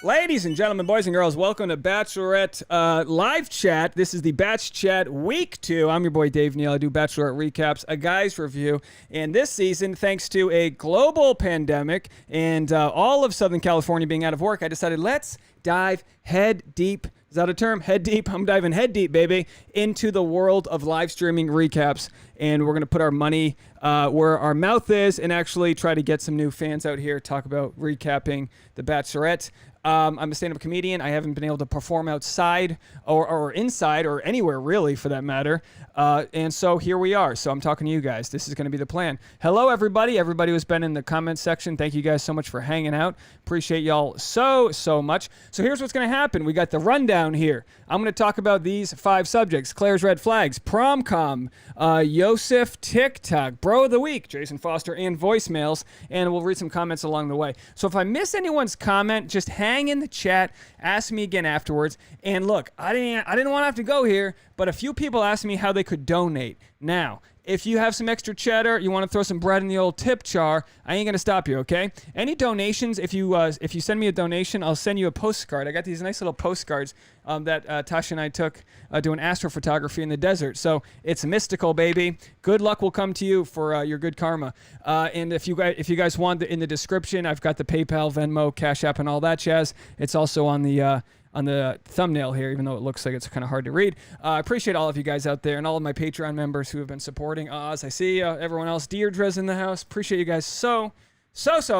Ladies and gentlemen, boys and girls, welcome to Bachelorette live chat. This is the Batch Chat Week 2. I'm your boy Dave Neal. I do Bachelorette recaps, a guy's review. And this season, thanks to a global pandemic and all of Southern California being out of work, I decided let's dive head deep. Is that a term? Head deep. I'm diving head deep, baby, into the world of live streaming recaps. And we're going to put our money where our mouth is and actually try to get some new fans out here, talk about recapping The Bachelorette. I'm a stand-up comedian. I haven't been able to perform outside or inside or anywhere really for that matter. And so here we are. So I'm talking to you guys. This is going to be the plan. Hello, everybody. Everybody who's been in the comment section. Thank you guys so much for hanging out. Appreciate y'all so much. So here's what's going to happen. We got the rundown here. I'm going to talk about these 5 subjects. Claire's red flags, prom-com, Yosef, TikTok, bro of the week, Jason Foster, and voicemails. And we'll read some comments along the way. So if I miss anyone's comment, just hang in the chat, ask me again afterwards. And look, I didn't want to have to go here, but a few people asked me how they could donate. Now, if you have some extra cheddar, you want to throw some bread in the old tip jar, I ain't gonna stop you, okay? Any donations, if you send me a donation, I'll send you a postcard. I got these nice little postcards that Tasha and I took doing astrophotography in the desert. So it's mystical, baby. Good luck will come to you for your good karma. And if you guys want, in the description, I've got the PayPal, Venmo, Cash App, and all that jazz. It's also on the thumbnail here, even though it looks like it's kind of hard to read. I appreciate all of you guys out there and all of my Patreon members who have been supporting Oz. I see everyone else. Deirdre's in the house. Appreciate you guys so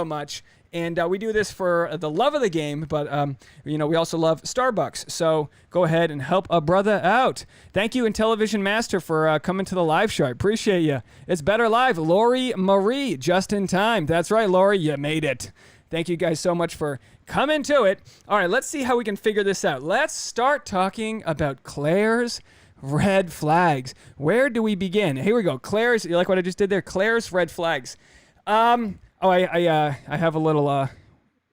much. And we do this for the love of the game, but we also love Starbucks. So go ahead and help a brother out. Thank you, Intellivision Master, for coming to the live show. I appreciate you. It's better live. Lori Marie, just in time. That's right, Lori, you made it. Thank you guys so much for coming to it. All right, let's see how we can figure this out. Let's start talking about Claire's red flags. Where do we begin? Here we go. Claire's, you like what I just did there? Claire's red flags. I have a little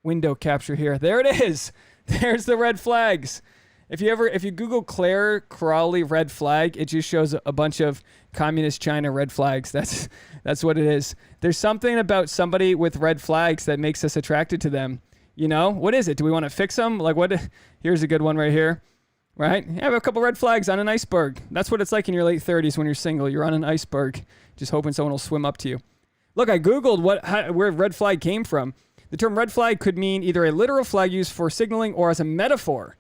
window capture here. There it is. There's the red flags. If you Google Claire Crawley red flag, it just shows a bunch of communist China red flags. That's what it is. There's something about somebody with red flags that makes us attracted to them. You know, what is it? Do we want to fix them? Like what? Here's a good one right here. Right? You have a couple red flags on an iceberg. That's what it's like in your late 30s when you're single. You're on an iceberg, just hoping someone will swim up to you. Look, I Googled where red flag came from. The term red flag could mean either a literal flag used for signaling or as a metaphor.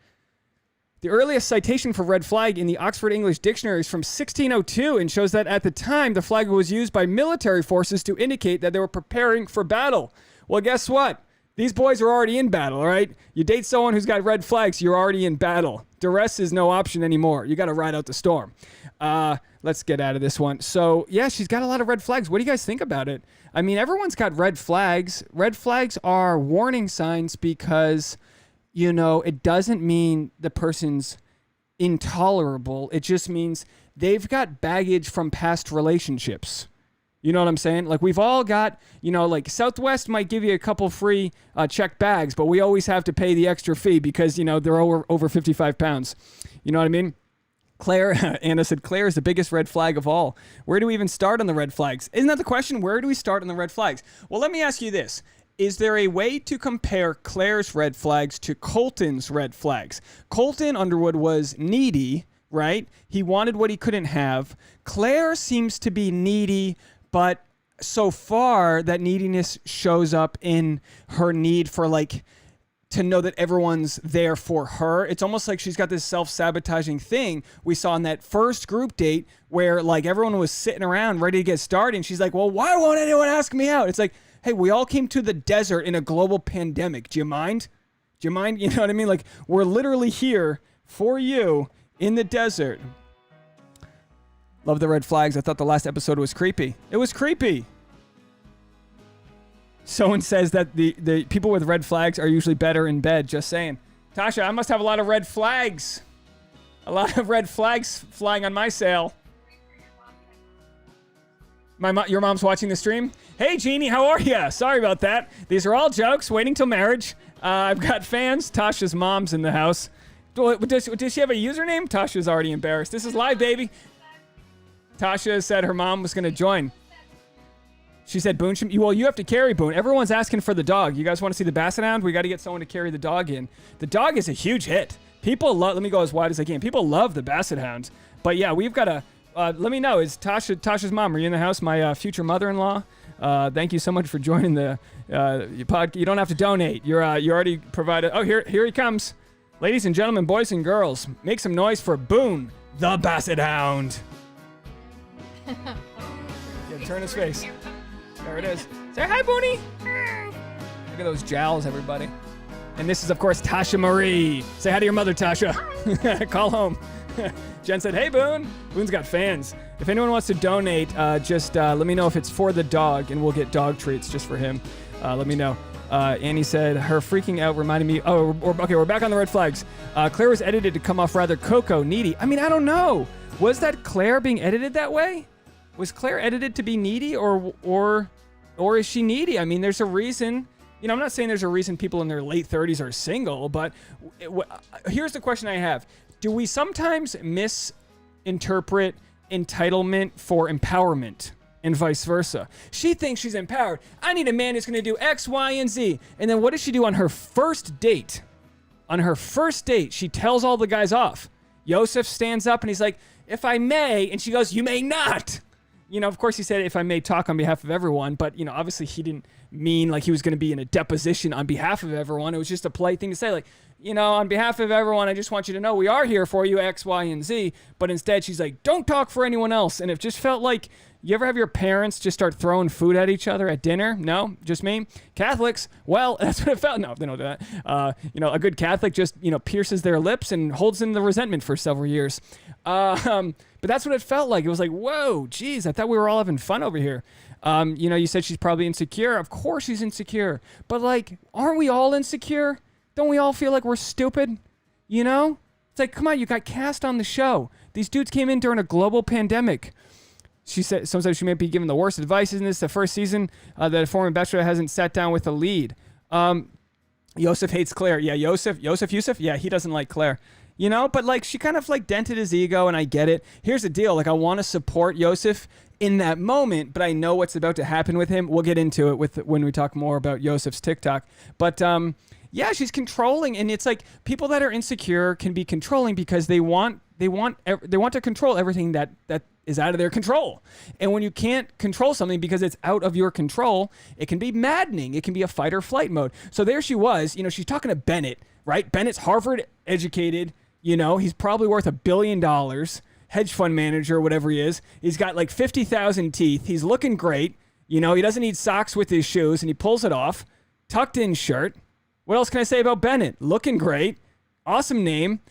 The earliest citation for red flag in the Oxford English Dictionary is from 1602 and shows that at the time, the flag was used by military forces to indicate that they were preparing for battle. Well, guess what? These boys are already in battle, all right? You date someone who's got red flags, you're already in battle. Duress is no option anymore. You got to ride out the storm. Let's get out of this one. So, yeah, she's got a lot of red flags. What do you guys think about it? I mean, everyone's got red flags. Red flags are warning signs because, it doesn't mean the person's intolerable. It just means they've got baggage from past relationships. You know what I'm saying? Like we've all got, like Southwest might give you a couple free checked bags, but we always have to pay the extra fee because, they're over 55 pounds. You know what I mean? Claire, Anna said, Claire is the biggest red flag of all. Where do we even start on the red flags? Isn't that the question? Where do we start on the red flags? Well, let me ask you this. Is there a way to compare Claire's red flags to Colton's red flags? Colton Underwood was needy, right? He wanted what he couldn't have. Claire seems to be needy, but so far that neediness shows up in her need for to know that everyone's there for her. It's almost like she's got this self-sabotaging thing we saw in that first group date where everyone was sitting around ready to get started. And she's like, well, why won't anyone ask me out? It's like, hey, we all came to the desert in a global pandemic. Do you mind? You know what I mean? We're literally here for you in the desert. Love the red flags. I thought the last episode was creepy. It was creepy. Someone says that the people with red flags are usually better in bed. Just saying. Tasha, I must have a lot of red flags. A lot of red flags flying on my sail. Your mom's watching the stream? Hey, Jeannie, how are you? Sorry about that. These are all jokes. Waiting till marriage. I've got fans. Tasha's mom's in the house. Does she have a username? Tasha's already embarrassed. This is live, baby. Tasha said her mom was going to join. She said, Boone, well, you have to carry Boone. Everyone's asking for the dog. You guys want to see the Basset Hound? We got to get someone to carry the dog in. The dog is a huge hit. People love, let me go as wide as I can. People love the Basset Hound. But yeah, we've got to, let me know, is Tasha's mom, are you in the house? My future mother-in-law. Thank you so much for joining the pod. You don't have to donate. You already provided. Oh, here he comes. Ladies and gentlemen, boys and girls, make some noise for Boone, the Basset Hound. Yeah, turn his face. There it is. Say hi, Booney. Look at those jowls, everybody. And this is, of course, Tasha Marie. Say hi to your mother, Tasha. Call home. Jen said, hey, Boone. Boone's got fans. If anyone wants to donate, just let me know if it's for the dog, and we'll get dog treats just for him. Let me know. Annie said, her freaking out reminded me. Oh, okay, we're back on the red flags. Claire was edited to come off rather Coco, needy. I mean, I don't know. Was that Claire being edited that way? Was Claire edited to be needy, or is she needy? I mean, there's a reason. You know, I'm not saying there's a reason people in their late 30s are single, but here's the question I have. Do we sometimes misinterpret entitlement for empowerment and vice versa? She thinks she's empowered. I need a man who's going to do X, Y, and Z. And then what does she do on her first date? On her first date, she tells all the guys off. Yosef stands up and he's like, if I may, and she goes, you may not. You know, of course he said, if I may talk on behalf of everyone, but, you know, obviously he didn't mean like he was going to be in a deposition on behalf of everyone. It was just a polite thing to say, like, you know, on behalf of everyone, I just want you to know we are here for you, X, Y, and Z. But instead she's like, don't talk for anyone else. And it just felt like, you ever have your parents just start throwing food at each other at dinner? No? Just me? Catholics? Well, that's what it felt. No, they don't do that. You know, a good Catholic just, you know, pierces their lips and holds in the resentment for several years. But that's what it felt like. It was like, whoa, geez, I thought we were all having fun over here. You know, you said she's probably insecure. Of course she's insecure. But, like, aren't we all insecure? Don't we all feel like we're stupid? You know? It's like, come on, you got cast on the show. These dudes came in during a global pandemic. She said sometimes she might be given the worst advice in this. The first season that a former Bachelor hasn't sat down with the lead. Yosef hates Claire. Yeah, Yosef. Yeah, he doesn't like Claire. You know, but like she kind of like dented his ego, and I get it. Here's the deal. Like I want to support Yosef in that moment, but I know what's about to happen with him. We'll get into it when we talk more about Yosef's TikTok. But yeah, she's controlling, and it's like people that are insecure can be controlling because they want to control everything that is out of their control. And when you can't control something because it's out of your control, it can be maddening. It can be a fight or flight mode. So there she was, you know, she's talking to Bennett, right? Bennett's Harvard educated, you know, he's probably worth $1 billion, hedge fund manager, whatever he is. He's got like 50,000 teeth. He's looking great. You know, he doesn't need socks with his shoes, and he pulls it off. Tucked in shirt. What else can I say about Bennett? Looking great. Awesome name.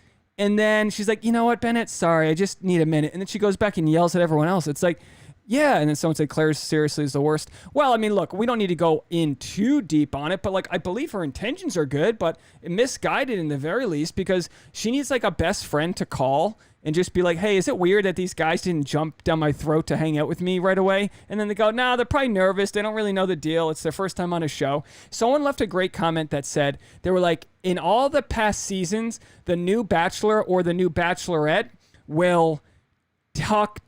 And then she's like, you know what, Bennett? Sorry, I just need a minute. And then she goes back and yells at everyone else. It's like, yeah. And then someone said Claire seriously is the worst. Well, I mean, look, we don't need to go in too deep on it, but like, I believe her intentions are good, but misguided in the very least, because she needs like a best friend to call and just be like, hey, is it weird that these guys didn't jump down my throat to hang out with me right away? And then they go, nah, they're probably nervous. They don't really know the deal. It's their first time on a show. Someone left a great comment that said, they were like, in all the past seasons, the new Bachelor or the new Bachelorette will talk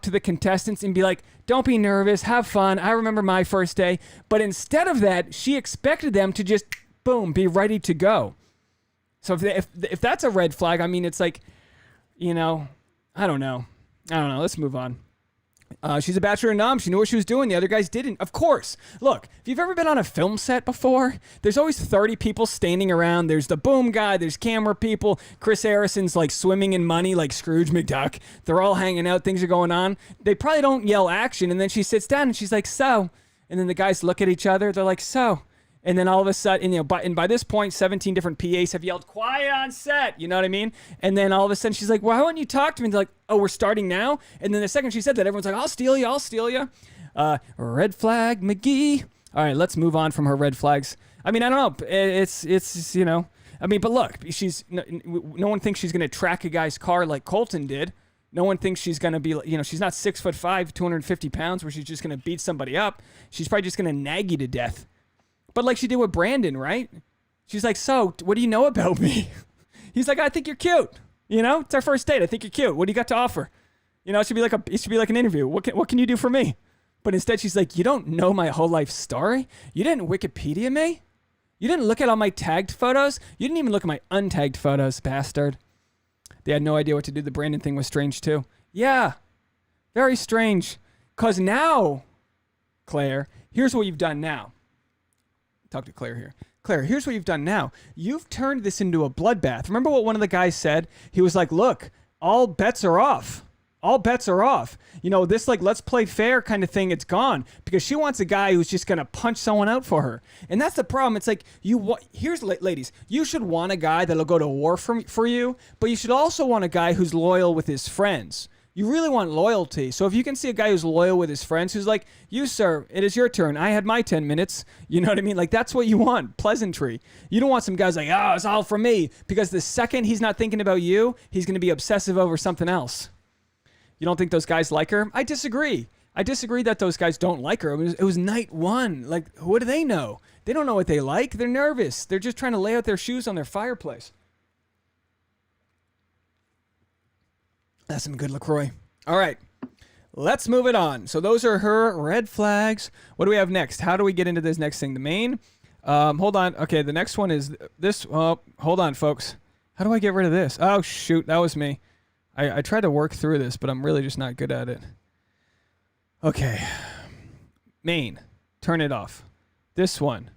to the contestants and be like, don't be nervous, have fun. I remember my first day. But instead of that, she expected them to just, boom, be ready to go. So if that's a red flag, I mean, it's like, you know, I don't know. Let's move on. She's a Bachelor nom. She knew what she was doing. The other guys didn't. Of course. Look, if you've ever been on a film set before, there's always 30 people standing around. There's the boom guy. There's camera people. Chris Harrison's like swimming in money like Scrooge McDuck. They're all hanging out. Things are going on. They probably don't yell action. And then she sits down and she's like, so. And then the guys look at each other. They're like, so. And then all of a sudden, you know, by this point, 17 different PAs have yelled, quiet on set. You know what I mean? And then all of a sudden, she's like, why wouldn't you talk to me? And they're like, oh, we're starting now? And then the second she said that, everyone's like, I'll steal you. Red flag, McGee. All right, let's move on from her red flags. I mean, I don't know. It's you know. I mean, but look, no one thinks she's going to track a guy's car like Colton did. No one thinks she's going to be, you know, she's not 6'5", 250 pounds where she's just going to beat somebody up. She's probably just going to nag you to death. But like she did with Brandon, right? She's like, so, what do you know about me? He's like, I think you're cute. You know, it's our first date. I think you're cute. What do you got to offer? You know, it should be like an interview. What can you do for me? But instead she's like, you don't know my whole life story? You didn't Wikipedia me? You didn't look at all my tagged photos? You didn't even look at my untagged photos, bastard. They had no idea what to do. The Brandon thing was strange too. Yeah, very strange. Because now, Claire, here's what you've done now. Talk to Claire here. Claire, here's what you've done now. You've turned this into a bloodbath. Remember what one of the guys said? He was like, look, all bets are off. All bets are off. You know, this like let's play fair kind of thing, it's gone. Because she wants a guy who's just going to punch someone out for her. And that's the problem. It's like, here's, ladies, you should want a guy that'll go to war for you, but you should also want a guy who's loyal with his friends. You really want loyalty. So if you can see a guy who's loyal with his friends, who's like, you, sir, it is your turn. I had my 10 minutes. You know what I mean? Like, that's what you want. Pleasantry. You don't want some guys like, oh, it's all for me. Because the second he's not thinking about you, he's going to be obsessive over something else. You don't think those guys like her? I disagree. I disagree that those guys don't like her. It was night one. Like, what do they know? They don't know what they like. They're nervous. They're just trying to lay out their shoes on their fireplace. That's some good LaCroix. All right, let's move it on. So those are her red flags. What do we have next? How do we get into this next thing? The main? Hold on. Okay, the next one is this. Oh, hold on, folks. How do I get rid of this? Oh, shoot. That was me. I tried to work through this, but I'm really just not good at it. Okay. Main. Turn it off. This one.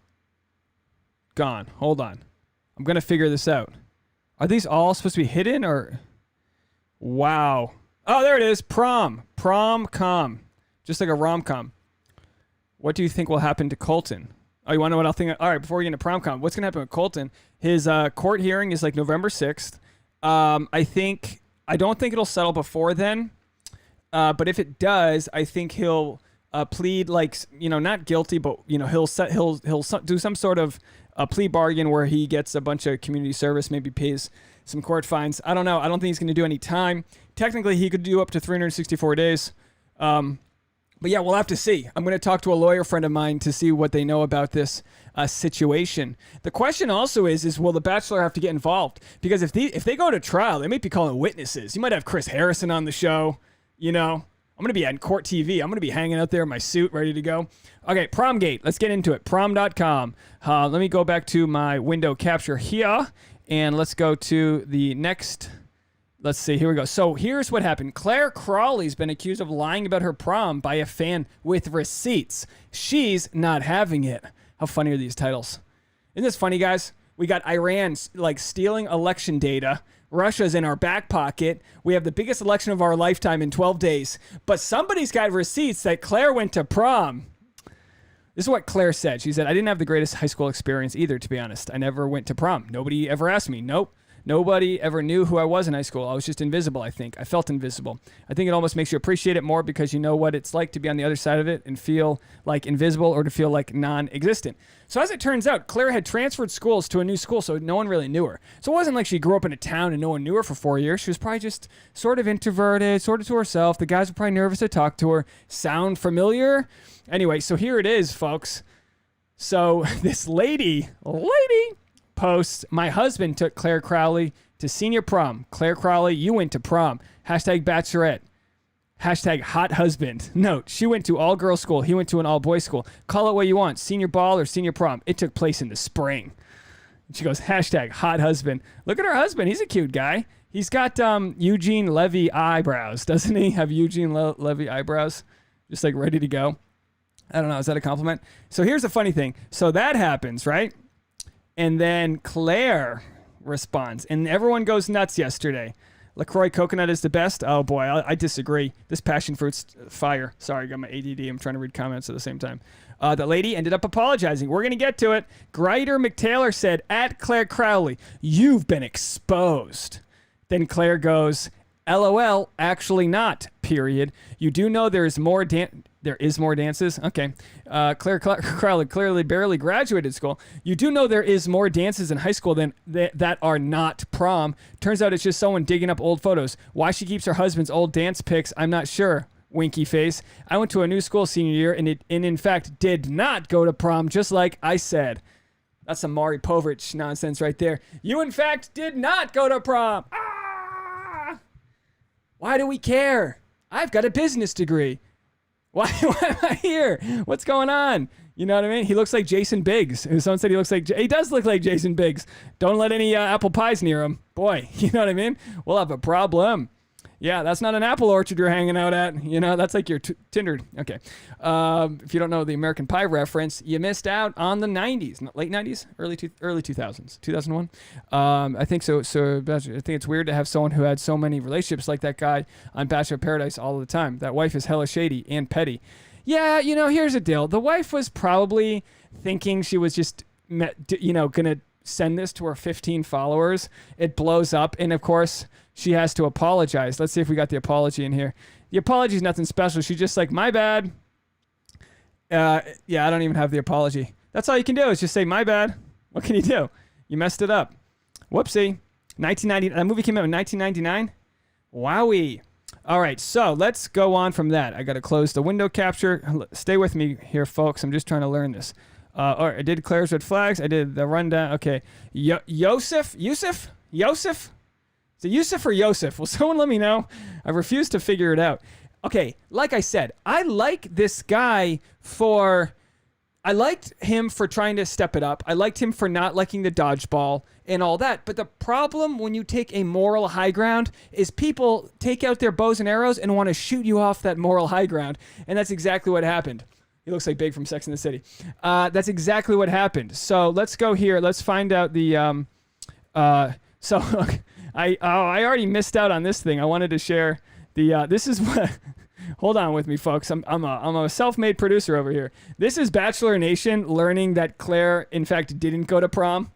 Gone. Hold on. I'm going to figure this out. Are these all supposed to be hidden or... Wow. Oh, there it is. Prom. Prom-com. Just like a rom-com. What do you think will happen to Colton? Oh, you want to know what I'll think? All right, before we get into prom-com, what's going to happen with Colton? His court hearing is like November 6th. I don't think it'll settle before then. But if it does, I think he'll plead like, you know, not guilty, but, you know, he'll do some sort of a plea bargain where he gets a bunch of community service, maybe pays some court fines. I don't know. I don't think he's going to do any time. Technically, he could do up to 364 days. But yeah, we'll have to see. I'm going to talk to a lawyer friend of mine to see what they know about this situation. The question also is will the Bachelor have to get involved? Because if they go to trial, they might be calling witnesses. You might have Chris Harrison on the show. You know, I'm going to be on court TV. I'm going to be hanging out there in my suit, ready to go. Okay, Promgate. Let's get into it. Prom.com. Let me go back to my window capture here. And let's go to the next. Let's see. Here we go. So here's what happened. Clare Crawley's been accused of lying about her prom by a fan with receipts. She's not having it. How funny are these titles? Isn't this funny, guys? We got Iran like stealing election data. Russia's in our back pocket. We have the biggest election of our lifetime in 12 days. But somebody's got receipts that Claire went to prom. This is what Claire said. She said, I didn't have the greatest high school experience either, to be honest. I never went to prom. Nobody ever asked me. Nope. Nobody ever knew who I was in high school. I was just invisible, I think. I felt invisible. I think it almost makes you appreciate it more because you know what it's like to be on the other side of it and feel like invisible or to feel like non-existent. So as it turns out, Claire had transferred schools to a new school, so no one really knew her. So it wasn't like she grew up in a town and no one knew her for 4 years. She was probably just sort of introverted, sort of to herself. The guys were probably nervous to talk to her. Sound familiar? Anyway, so here it is, folks. So this lady posts, my husband took Clare Crawley to senior prom. Clare Crawley, you went to prom. Hashtag Bachelorette. Hashtag hot husband. Note, she went to all-girls school. He went to an all-boys school. Call it what you want, senior ball or senior prom. It took place in the spring. And she goes, hashtag hot husband. Look at her husband. He's a cute guy. He's got Eugene Levy eyebrows. Doesn't he have Eugene Levy eyebrows? Just like ready to go. I don't know. Is that a compliment? So here's the funny thing. So that happens, right? And then Claire responds. And everyone goes nuts yesterday. LaCroix coconut is the best. Oh, boy. I disagree. This passion fruit's fire. Sorry, I got my ADD. I'm trying to read comments at the same time. The lady ended up apologizing. We're going to get to it. Grider McTaylor said, at Clare Crawley, you've been exposed. Then Claire goes, LOL, actually not, period. You do know there is more dances? Okay. Claire Crawley clearly barely graduated school. You do know there is more dances in high school than that are not prom. Turns out it's just someone digging up old photos. Why she keeps her husband's old dance pics, I'm not sure. Winky face. I went to a new school senior year and in fact did not go to prom, just like I said. That's some Maury Povich nonsense right there. You in fact did not go to prom. Ah! Why do we care? I've got a business degree. Why am I here? What's going on? You know what I mean? He looks like Jason Biggs. Someone said he looks like, he does look like Jason Biggs. Don't let any apple pies near him. Boy, you know what I mean? We'll have a problem. Yeah, that's not an apple orchard you're hanging out at. You know, that's like your Tinder. Okay. If you don't know the American Pie reference, you missed out on the 90s. Late 90s? Early 2000s? 2001? I think so. So I think it's weird to have someone who had so many relationships like that guy on Bachelor in Paradise all the time. That wife is hella shady and petty. Yeah, you know, here's the deal. The wife was probably thinking she was just, you know, going to send this to her 15 followers. It blows up. And, of course, she has to apologize. Let's see if we got the apology in here. The apology is nothing special. She's just like, my bad. Yeah, I don't even have the apology. That's all you can do is just say, my bad. What can you do? You messed it up. Whoopsie. 1990. That movie came out in 1999? Wowie. All right, so let's go on from that. I got to close the window capture. Stay with me here, folks. I'm just trying to learn this. All right, I did Claire's red flags. I did the rundown. Okay. Yosef? Is it Yosef or Yosef? Will someone let me know? I refuse to figure it out. Okay, like I said, I like this guy I liked him for trying to step it up. I liked him for not liking the dodgeball and all that. But the problem when you take a moral high ground is people take out their bows and arrows and want to shoot you off that moral high ground. And that's exactly what happened. He looks like Big from Sex and the City. That's exactly what happened. So let's go here. Let's find out the... So I already missed out on this thing. I wanted to share the... this is what... Hold on with me, folks. I'm a self-made producer over here. This is Bachelor Nation learning that Claire, in fact, didn't go to prom.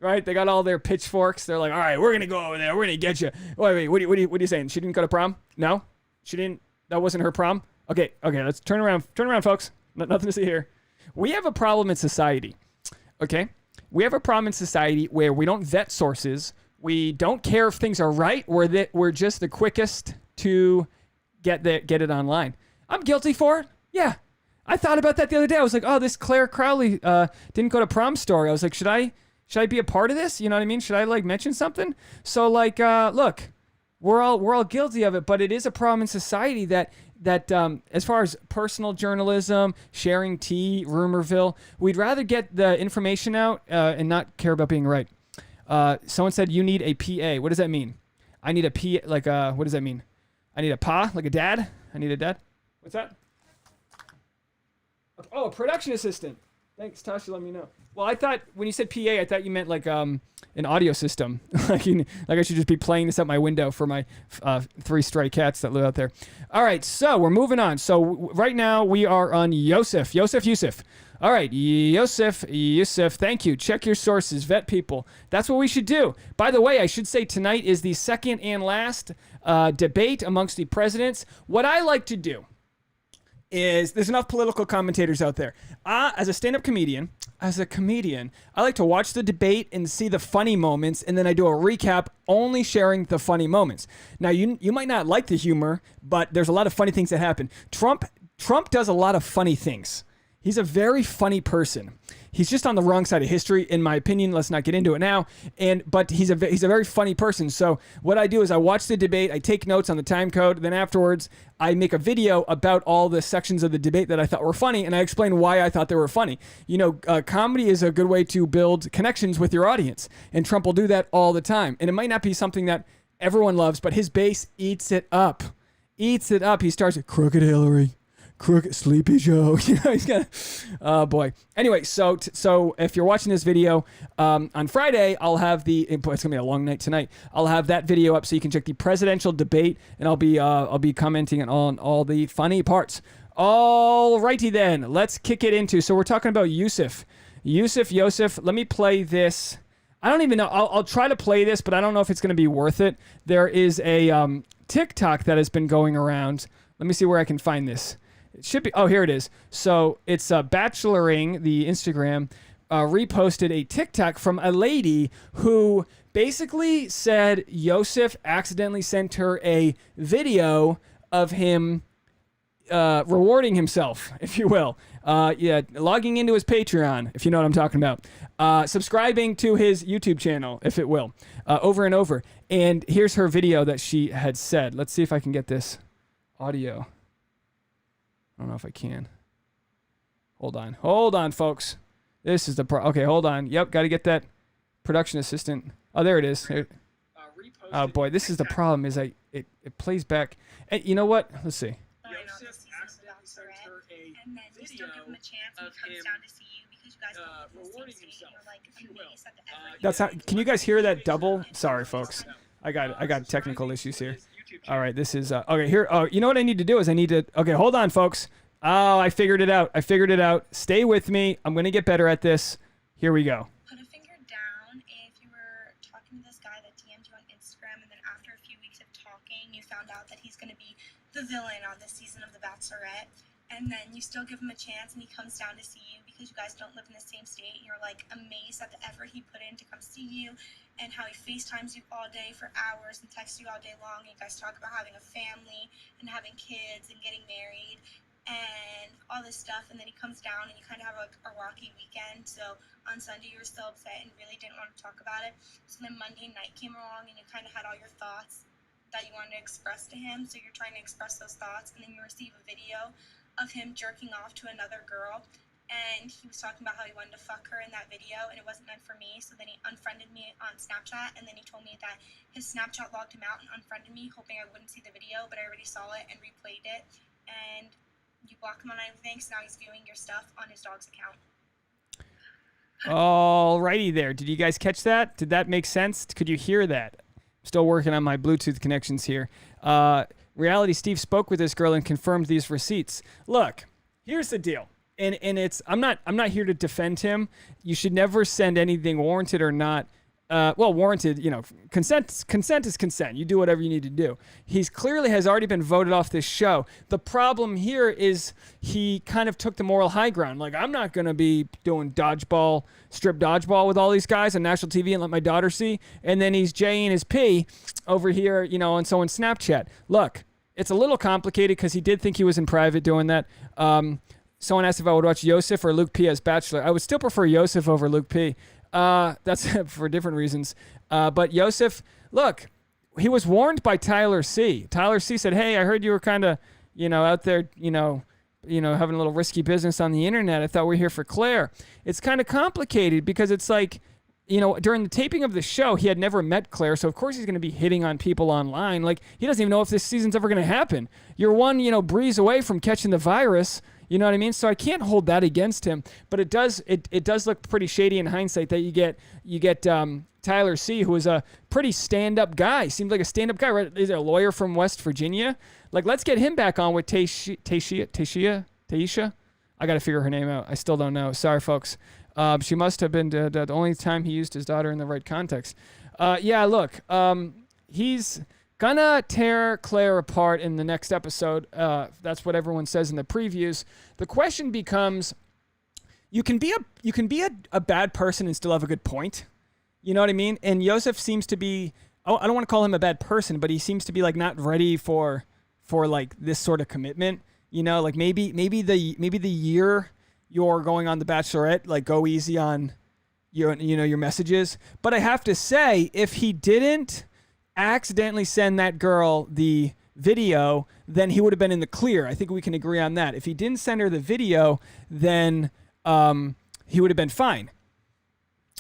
Right? They got all their pitchforks. They're like, all right, we're going to go over there. We're going to get you. Wait, what are you saying? She didn't go to prom? No? She didn't? That wasn't her prom? Okay, let's turn around. Turn around, folks. Nothing to see here. We have a problem in society. Okay? We have a problem in society where we don't vet sources. We don't care if things are right. We're just the quickest to get it online. I'm guilty for it. Yeah. I thought about that the other day. I was like, oh, this Claire Crawley didn't go to prom story. I was like, should I be a part of this? You know what I mean? Should I like mention something? So like, look, we're all guilty of it, but it is a problem in society that as far as personal journalism, sharing tea, rumorville, we'd rather get the information out and not care about being right. Someone said you need a PA. What does that mean? I need a PA, like what does that mean? I need a pa, like a dad? I need a dad? What's that? Oh, a production assistant. Thanks, Tasha, let me know. Well, I thought, when you said PA, I thought you meant like an audio system. like I should just be playing this out my window for my 3 stray cats that live out there. All right, so we're moving on. So right now we are on Yosef. Yosef. All right, Yosef, thank you. Check your sources, vet people. That's what we should do. By the way, I should say tonight is the second and last debate amongst the presidents. What I like to do is, there's enough political commentators out there. As a stand-up comedian, I like to watch the debate and see the funny moments, and then I do a recap only sharing the funny moments. Now, you might not like the humor, but there's a lot of funny things that happen. Trump does a lot of funny things. He's a very funny person. He's just on the wrong side of history, in my opinion. Let's not get into it now. But he's a very funny person. So what I do is I watch the debate, I take notes on the time code, then afterwards I make a video about all the sections of the debate that I thought were funny, and I explain why I thought they were funny. You know, comedy is a good way to build connections with your audience, and Trump will do that all the time. And it might not be something that everyone loves, but his base eats it up. He starts at Crooked Hillary. Crooked Sleepy Joe. You know, he's got, oh boy. Anyway, so if you're watching this video on Friday, I'll have it's gonna be a long night tonight. I'll have that video up so you can check the presidential debate, and I'll be commenting on all the funny parts. All righty then, let's kick it into. So we're talking about Yosef. Let me play this. I don't even know. I'll try to play this, but I don't know if it's gonna be worth it. There is a TikTok that has been going around. Let me see where I can find this. It should be, oh, here it is. So it's Bacheloring, the Instagram, reposted a TikTok from a lady who basically said Yosef accidentally sent her a video of him rewarding himself, if you will. Logging into his Patreon, if you know what I'm talking about. Subscribing to his YouTube channel, if it will, over and over. And here's her video that she had said. Let's see if I can get this audio. I don't know if I can. Hold on, folks. This is the okay. Hold on. Yep, got to get that production assistant. Oh, there it is. Oh boy, this is the problem. Is it plays back. And you know what? Let's see. Yosef accidentally sent her a video of him rewarding himself, if you will. That's how. Can you guys hear that double? Sorry, folks. I got technical issues here. All right, this is okay. Here. Oh, you know what I need to do is I need to. Okay, hold on, folks. Oh, I figured it out. Stay with me. I'm gonna get better at this. Here we go. Put a finger down if you were talking to this guy that DM'd you on Instagram, and then after a few weeks of talking, you found out that he's gonna be the villain on this season of The Bachelorette, and then you still give him a chance, and he comes down to see you because you guys don't live in the same state, and you're like amazed at the effort he put in to come see you, and how he FaceTimes you all day for hours and texts you all day long, and you guys talk about having a family and having kids and getting married and all this stuff, and then he comes down and you kind of have a rocky weekend. So on Sunday you were still upset and really didn't want to talk about it. So then Monday night came along and you kind of had all your thoughts that you wanted to express to him, so you're trying to express those thoughts, and then you receive a video of him jerking off to another girl, and he was talking about how he wanted to fuck her in that video, and it wasn't meant for me. So then he unfriended me on Snapchat, and then he told me that his Snapchat logged him out and unfriended me, hoping I wouldn't see the video, but I already saw it and replayed it, and you block him on everything, so now he's viewing your stuff on his dog's account. Alrighty there. Did you guys catch that? Did that make sense? Could you hear that? I'm still working on my Bluetooth connections here. Reality Steve spoke with this girl and confirmed these receipts. Look, here's the deal. And it's I'm not here to defend him. You should never send anything, warranted or not. Warranted, consent is consent. You do whatever you need to do. He's clearly has already been voted off this show. The problem here is he kind of took the moral high ground. Like, I'm not going to be doing strip dodgeball with all these guys on national TV and let my daughter see. And then he's Jing his P over here, on someone's Snapchat. Look, it's a little complicated because he did think he was in private doing that. Someone asked if I would watch Yosef or Luke P as Bachelor. I would still prefer Yosef over Luke P. That's for different reasons. But Yosef, look, he was warned by Tyler C. Tyler C said, "Hey, I heard you were kind of, out there, having a little risky business on the internet. I thought we were here for Claire." It's kind of complicated because it's like, during the taping of the show, he had never met Claire, so of course he's going to be hitting on people online. Like, he doesn't even know if this season's ever going to happen. You're one, breeze away from catching the virus. You know what I mean? So I can't hold that against him, but it does look pretty shady in hindsight that you get Tyler C, who is a pretty stand-up guy. Seems like a stand-up guy, right? He's a lawyer from West Virginia. Like, let's get him back on with Taisha. I got to figure her name out. I still don't know. Sorry, folks. She must have been the only time he used his daughter in the right context. Look, he's gonna tear Claire apart in the next episode. That's what everyone says in the previews. The question becomes, you can be a bad person and still have a good point. You know what I mean? And Yosef seems to be, I don't want to call him a bad person, but he seems to be like not ready for like this sort of commitment. Like maybe the year you're going on The Bachelorette, like, go easy on your messages. But I have to say, if he didn't accidentally send that girl the video, then he would have been in the clear. I think we can agree on that. If he didn't send her the video, then he would have been fine,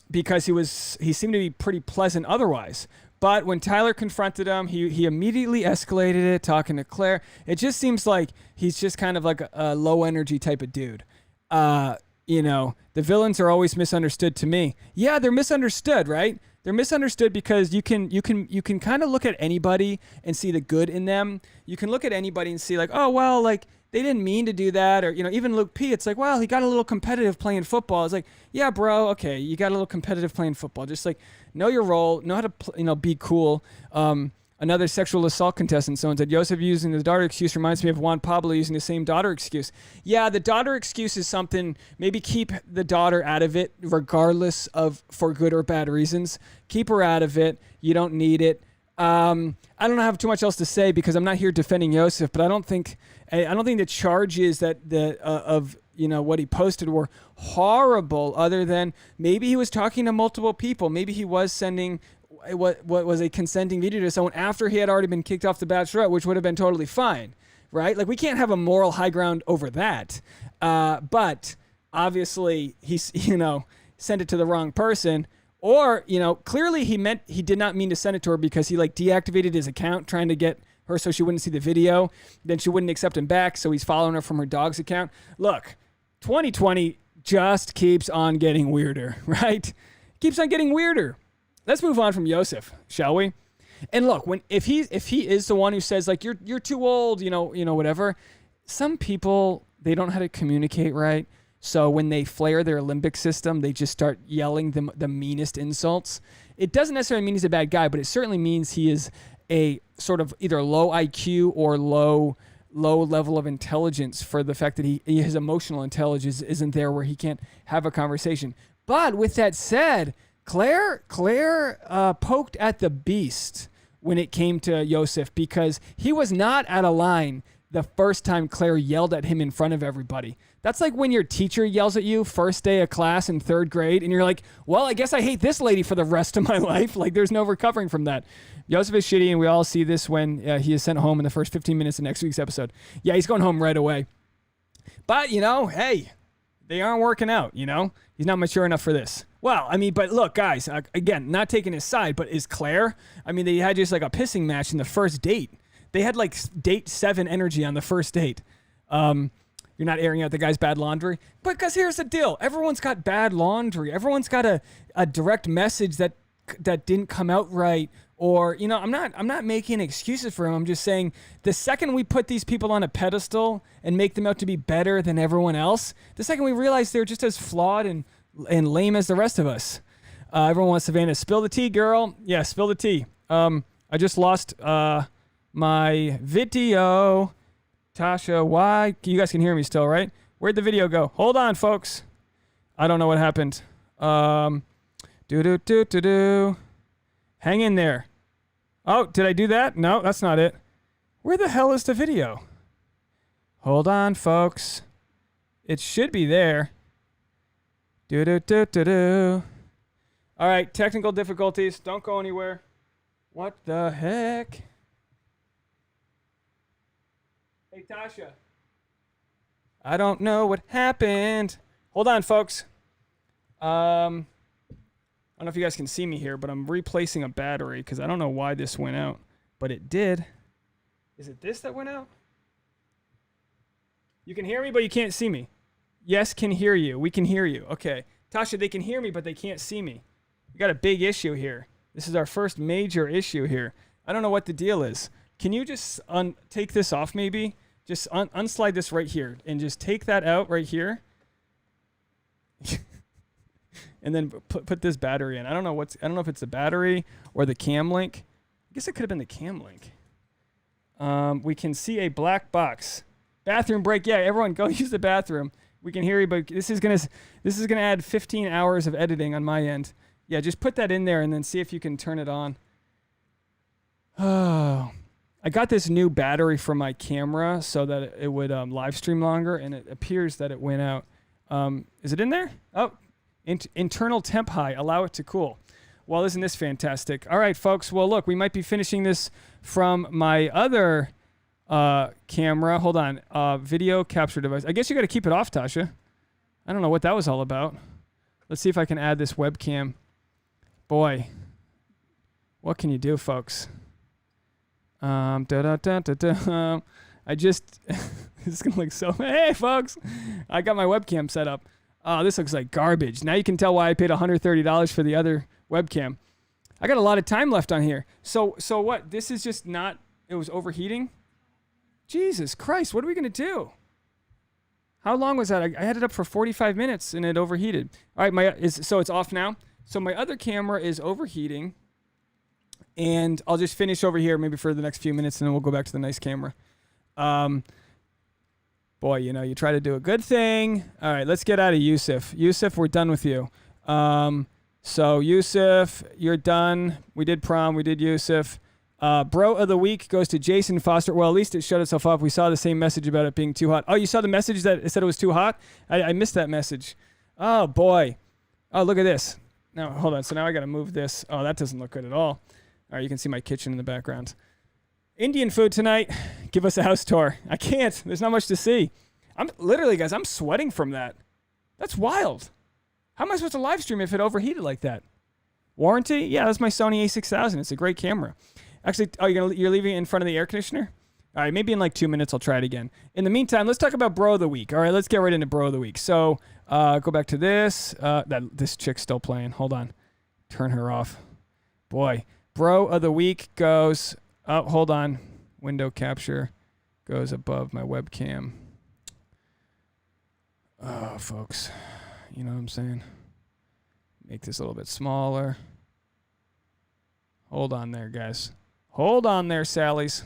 because he seemed to be pretty pleasant otherwise. But when Tyler confronted him, he immediately escalated it, talking to Claire. It just seems like he's just kind of like a low energy type of dude. The villains are always misunderstood to me. Yeah, they're misunderstood, right? They're misunderstood because you can kind of look at anybody and see the good in them. You can look at anybody and see like, oh, well, like, they didn't mean to do that. Or, even Luke P, it's like, well, he got a little competitive playing football. It's like, yeah, bro, okay, you got a little competitive playing football. Just like, know your role, know how to be cool. Another sexual assault contestant, someone said, Yosef using the daughter excuse reminds me of Juan Pablo using the same daughter excuse. Yeah, the daughter excuse is something, maybe keep the daughter out of it, regardless of for good or bad reasons. Keep her out of it. You don't need it. I don't have too much else to say because I'm not here defending Yosef, but I don't think the charges that of what he posted were horrible, other than maybe he was talking to multiple people. Maybe he was sending what was a consenting video to someone after he had already been kicked off The Bachelorette, which would have been totally fine. right? Like we can't have a moral high ground over that. But obviously he's, sent it to the wrong person. Or, clearly he did not mean to send it to her because he like deactivated his account trying to get her so she wouldn't see the video. Then she wouldn't accept him back. So he's following her from her dog's account. Look, 2020 just keeps on getting weirder, right? Keeps on getting weirder. Let's move on from Yosef, shall we? And look, if he is the one who says like you're too old, whatever. Some people, they don't know how to communicate right. So when they flare their limbic system, they just start yelling the meanest insults. It doesn't necessarily mean he's a bad guy, but it certainly means he is a sort of either low IQ or low level of intelligence for the fact that his emotional intelligence isn't there where he can't have a conversation. But with that said, Claire poked at the beast when it came to Yosef because he was not out of line the first time Claire yelled at him in front of everybody. That's like when your teacher yells at you first day of class in 3rd grade and you're like, well, I guess I hate this lady for the rest of my life. Like there's no recovering from that. Yosef is shitty, and we all see this when he is sent home in the first 15 minutes of next week's episode. Yeah, he's going home right away. But, hey, they aren't working out, He's not mature enough for this. Well, but look, guys, again, not taking his side, but is Claire? They had just like a pissing match in the first date. They had like date 7 energy on the first date. You're not airing out the guy's bad laundry. Because here's the deal. Everyone's got bad laundry. Everyone's got a direct message that didn't come out right. Or, I'm not making excuses for him. I'm just saying the second we put these people on a pedestal and make them out to be better than everyone else, the second we realize they're just as flawed and lame as the rest of us. Everyone wants Savannah. Spill the tea, girl. Yeah, spill the tea. I just lost my video. Tasha, why? You guys can hear me still, right? Where'd the video go? Hold on, folks. I don't know what happened. Hang in there. Oh, did I do that? No, that's not it. Where the hell is the video? Hold on, folks. It should be there. All right, technical difficulties. Don't go anywhere. What the heck? Hey, Tasha. I don't know what happened. Hold on, folks. I don't know if you guys can see me here, but I'm replacing a battery because I don't know why this went out, but it did. Is it this that went out? You can hear me, but you can't see me. Yes, can hear you. We can hear you. Okay. Tasha, they can hear me, but they can't see me. We got a big issue here. This is our first major issue here. I don't know what the deal is. Can you just take this off maybe? Just unslide this right here and just take that out right here. And then put this battery in. I don't know if it's the battery or the cam link. I guess it could have been the cam link. We can see a black box. Bathroom break. Yeah, everyone go use the bathroom. We can hear you, but this is gonna add 15 hours of editing on my end. Yeah, just put that in there and then see if you can turn it on. Oh, I got this new battery for my camera so that it would live stream longer, and it appears that it went out. Is it in there? Oh. Internal temp high, allow it to cool. Well, isn't this fantastic? All right, folks. Well, look, we might be finishing this from my other camera. Hold on. Video capture device. I guess you got to keep it off, Tasha. I don't know what that was all about. Let's see if I can add this webcam. Boy, what can you do, folks? I just, this is going to look so, hey, folks. I got my webcam set up. Oh, this looks like garbage. Now you can tell why I paid $130 for the other webcam. I got a lot of time left on here. So what? This is just not, it was overheating? Jesus Christ, what are we going to do? How long was that? I had it up for 45 minutes and it overheated. All right, so it's off now. So my other camera is overheating. And I'll just finish over here maybe for the next few minutes and then we'll go back to the nice camera. Boy, you try to do a good thing. All right, let's get out of Yosef. Yosef, we're done with you. So Yosef, you're done. We did prom. We did Yosef. Bro of the week goes to Jason Foster. Well, at least it shut itself off. We saw the same message about it being too hot. Oh, you saw the message that it said it was too hot? I missed that message. Oh, boy. Oh, look at this. Now, hold on. So now I got to move this. Oh, that doesn't look good at all. All right, you can see my kitchen in the background. Indian food tonight. Give us a house tour. I can't. There's not much to see. I'm literally, guys, I'm sweating from that. That's wild. How am I supposed to live stream if it overheated like that? Warranty? Yeah, that's my Sony a6000. It's a great camera. Actually, you're leaving it in front of the air conditioner? All right, maybe in like 2 minutes I'll try it again. In the meantime, let's talk about Bro of the Week. All right, let's get right into Bro of the Week. So go back to this. This chick's still playing. Hold on. Turn her off. Boy, Bro of the Week goes... Oh, hold on. Window capture goes above my webcam. Oh, folks. You know what I'm saying? Make this a little bit smaller. Hold on there, guys. Hold on there, Sallies.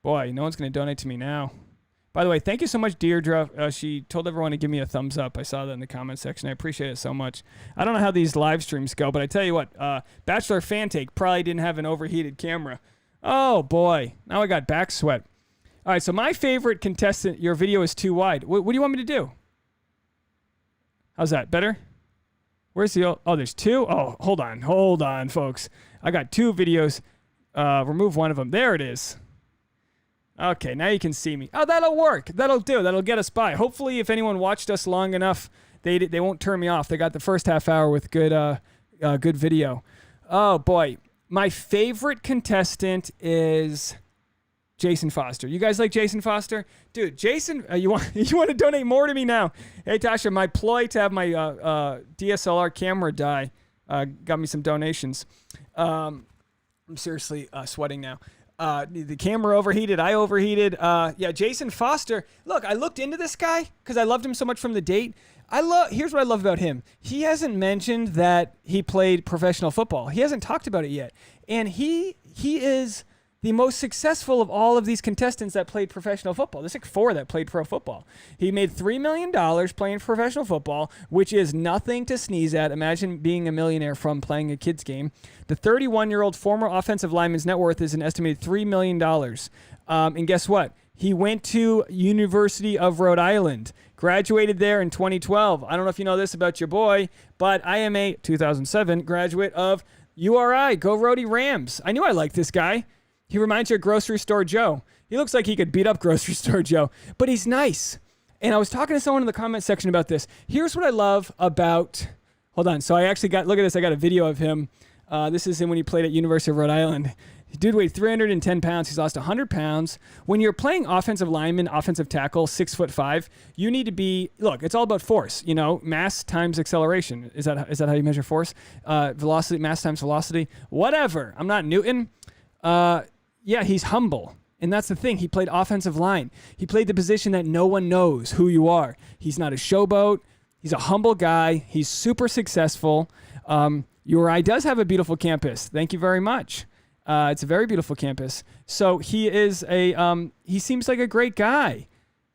Boy, no one's going to donate to me now. By the way, thank you so much, Deirdre. She told everyone to give me a thumbs up. I saw that in the comment section. I appreciate it so much. I don't know how these live streams go, but I tell you what, Bachelor fan take probably didn't have an overheated camera. Oh, boy. Now I got back sweat. All right, so my favorite contestant, your video is too wide. What do you want me to do? How's that? Better? Where's the... Oh, there's two? Oh, hold on, folks. I got two videos. Remove one of them. There it is. Okay, now you can see me. Oh, that'll work. That'll do. That'll get us by. Hopefully, if anyone watched us long enough, they won't turn me off. They got the first half hour with good video. Oh, boy. My favorite contestant is Jason Foster. You guys like Jason Foster? Dude, Jason, you want to donate more to me now? Hey, Tasha, my ploy to have my DSLR camera die got me some donations. I'm seriously sweating now. The camera overheated. I overheated. Yeah, Jason Foster. Look, I looked into this guy because I loved him so much from the date. Here's what I love about him. He hasn't mentioned that he played professional football. He hasn't talked about it yet. And he is the most successful of all of these contestants that played professional football. There's like 4 that played pro football. He made $3 million playing professional football, which is nothing to sneeze at. Imagine being a millionaire from playing a kid's game. The 31-year-old former offensive lineman's net worth is an estimated $3 million. And guess what? He went to University of Rhode Island, graduated there in 2012. I don't know if you know this about your boy, but I am a 2007 graduate of URI. Go Rhody Rams. I knew I liked this guy. He reminds you of Grocery Store Joe. He looks like he could beat up Grocery Store Joe, but he's nice. And I was talking to someone in the comment section about this. Here's what I love about... Hold on. So I actually got... Look at this. I got a video of him. This is him when he played at University of Rhode Island. Dude weighed 310 pounds. He's lost 100 pounds. When you're playing offensive lineman, offensive tackle, 6'5", you need to be... Look, it's all about force. You know, mass times acceleration. Is that how you measure force? Velocity, mass times velocity. Whatever. I'm not Newton. Yeah, he's humble. And that's the thing. He played offensive line. He played the position that no one knows who you are. He's not a showboat. He's a humble guy. He's super successful. URI does have a beautiful campus. Thank you very much. It's a very beautiful campus. So he is he seems like a great guy.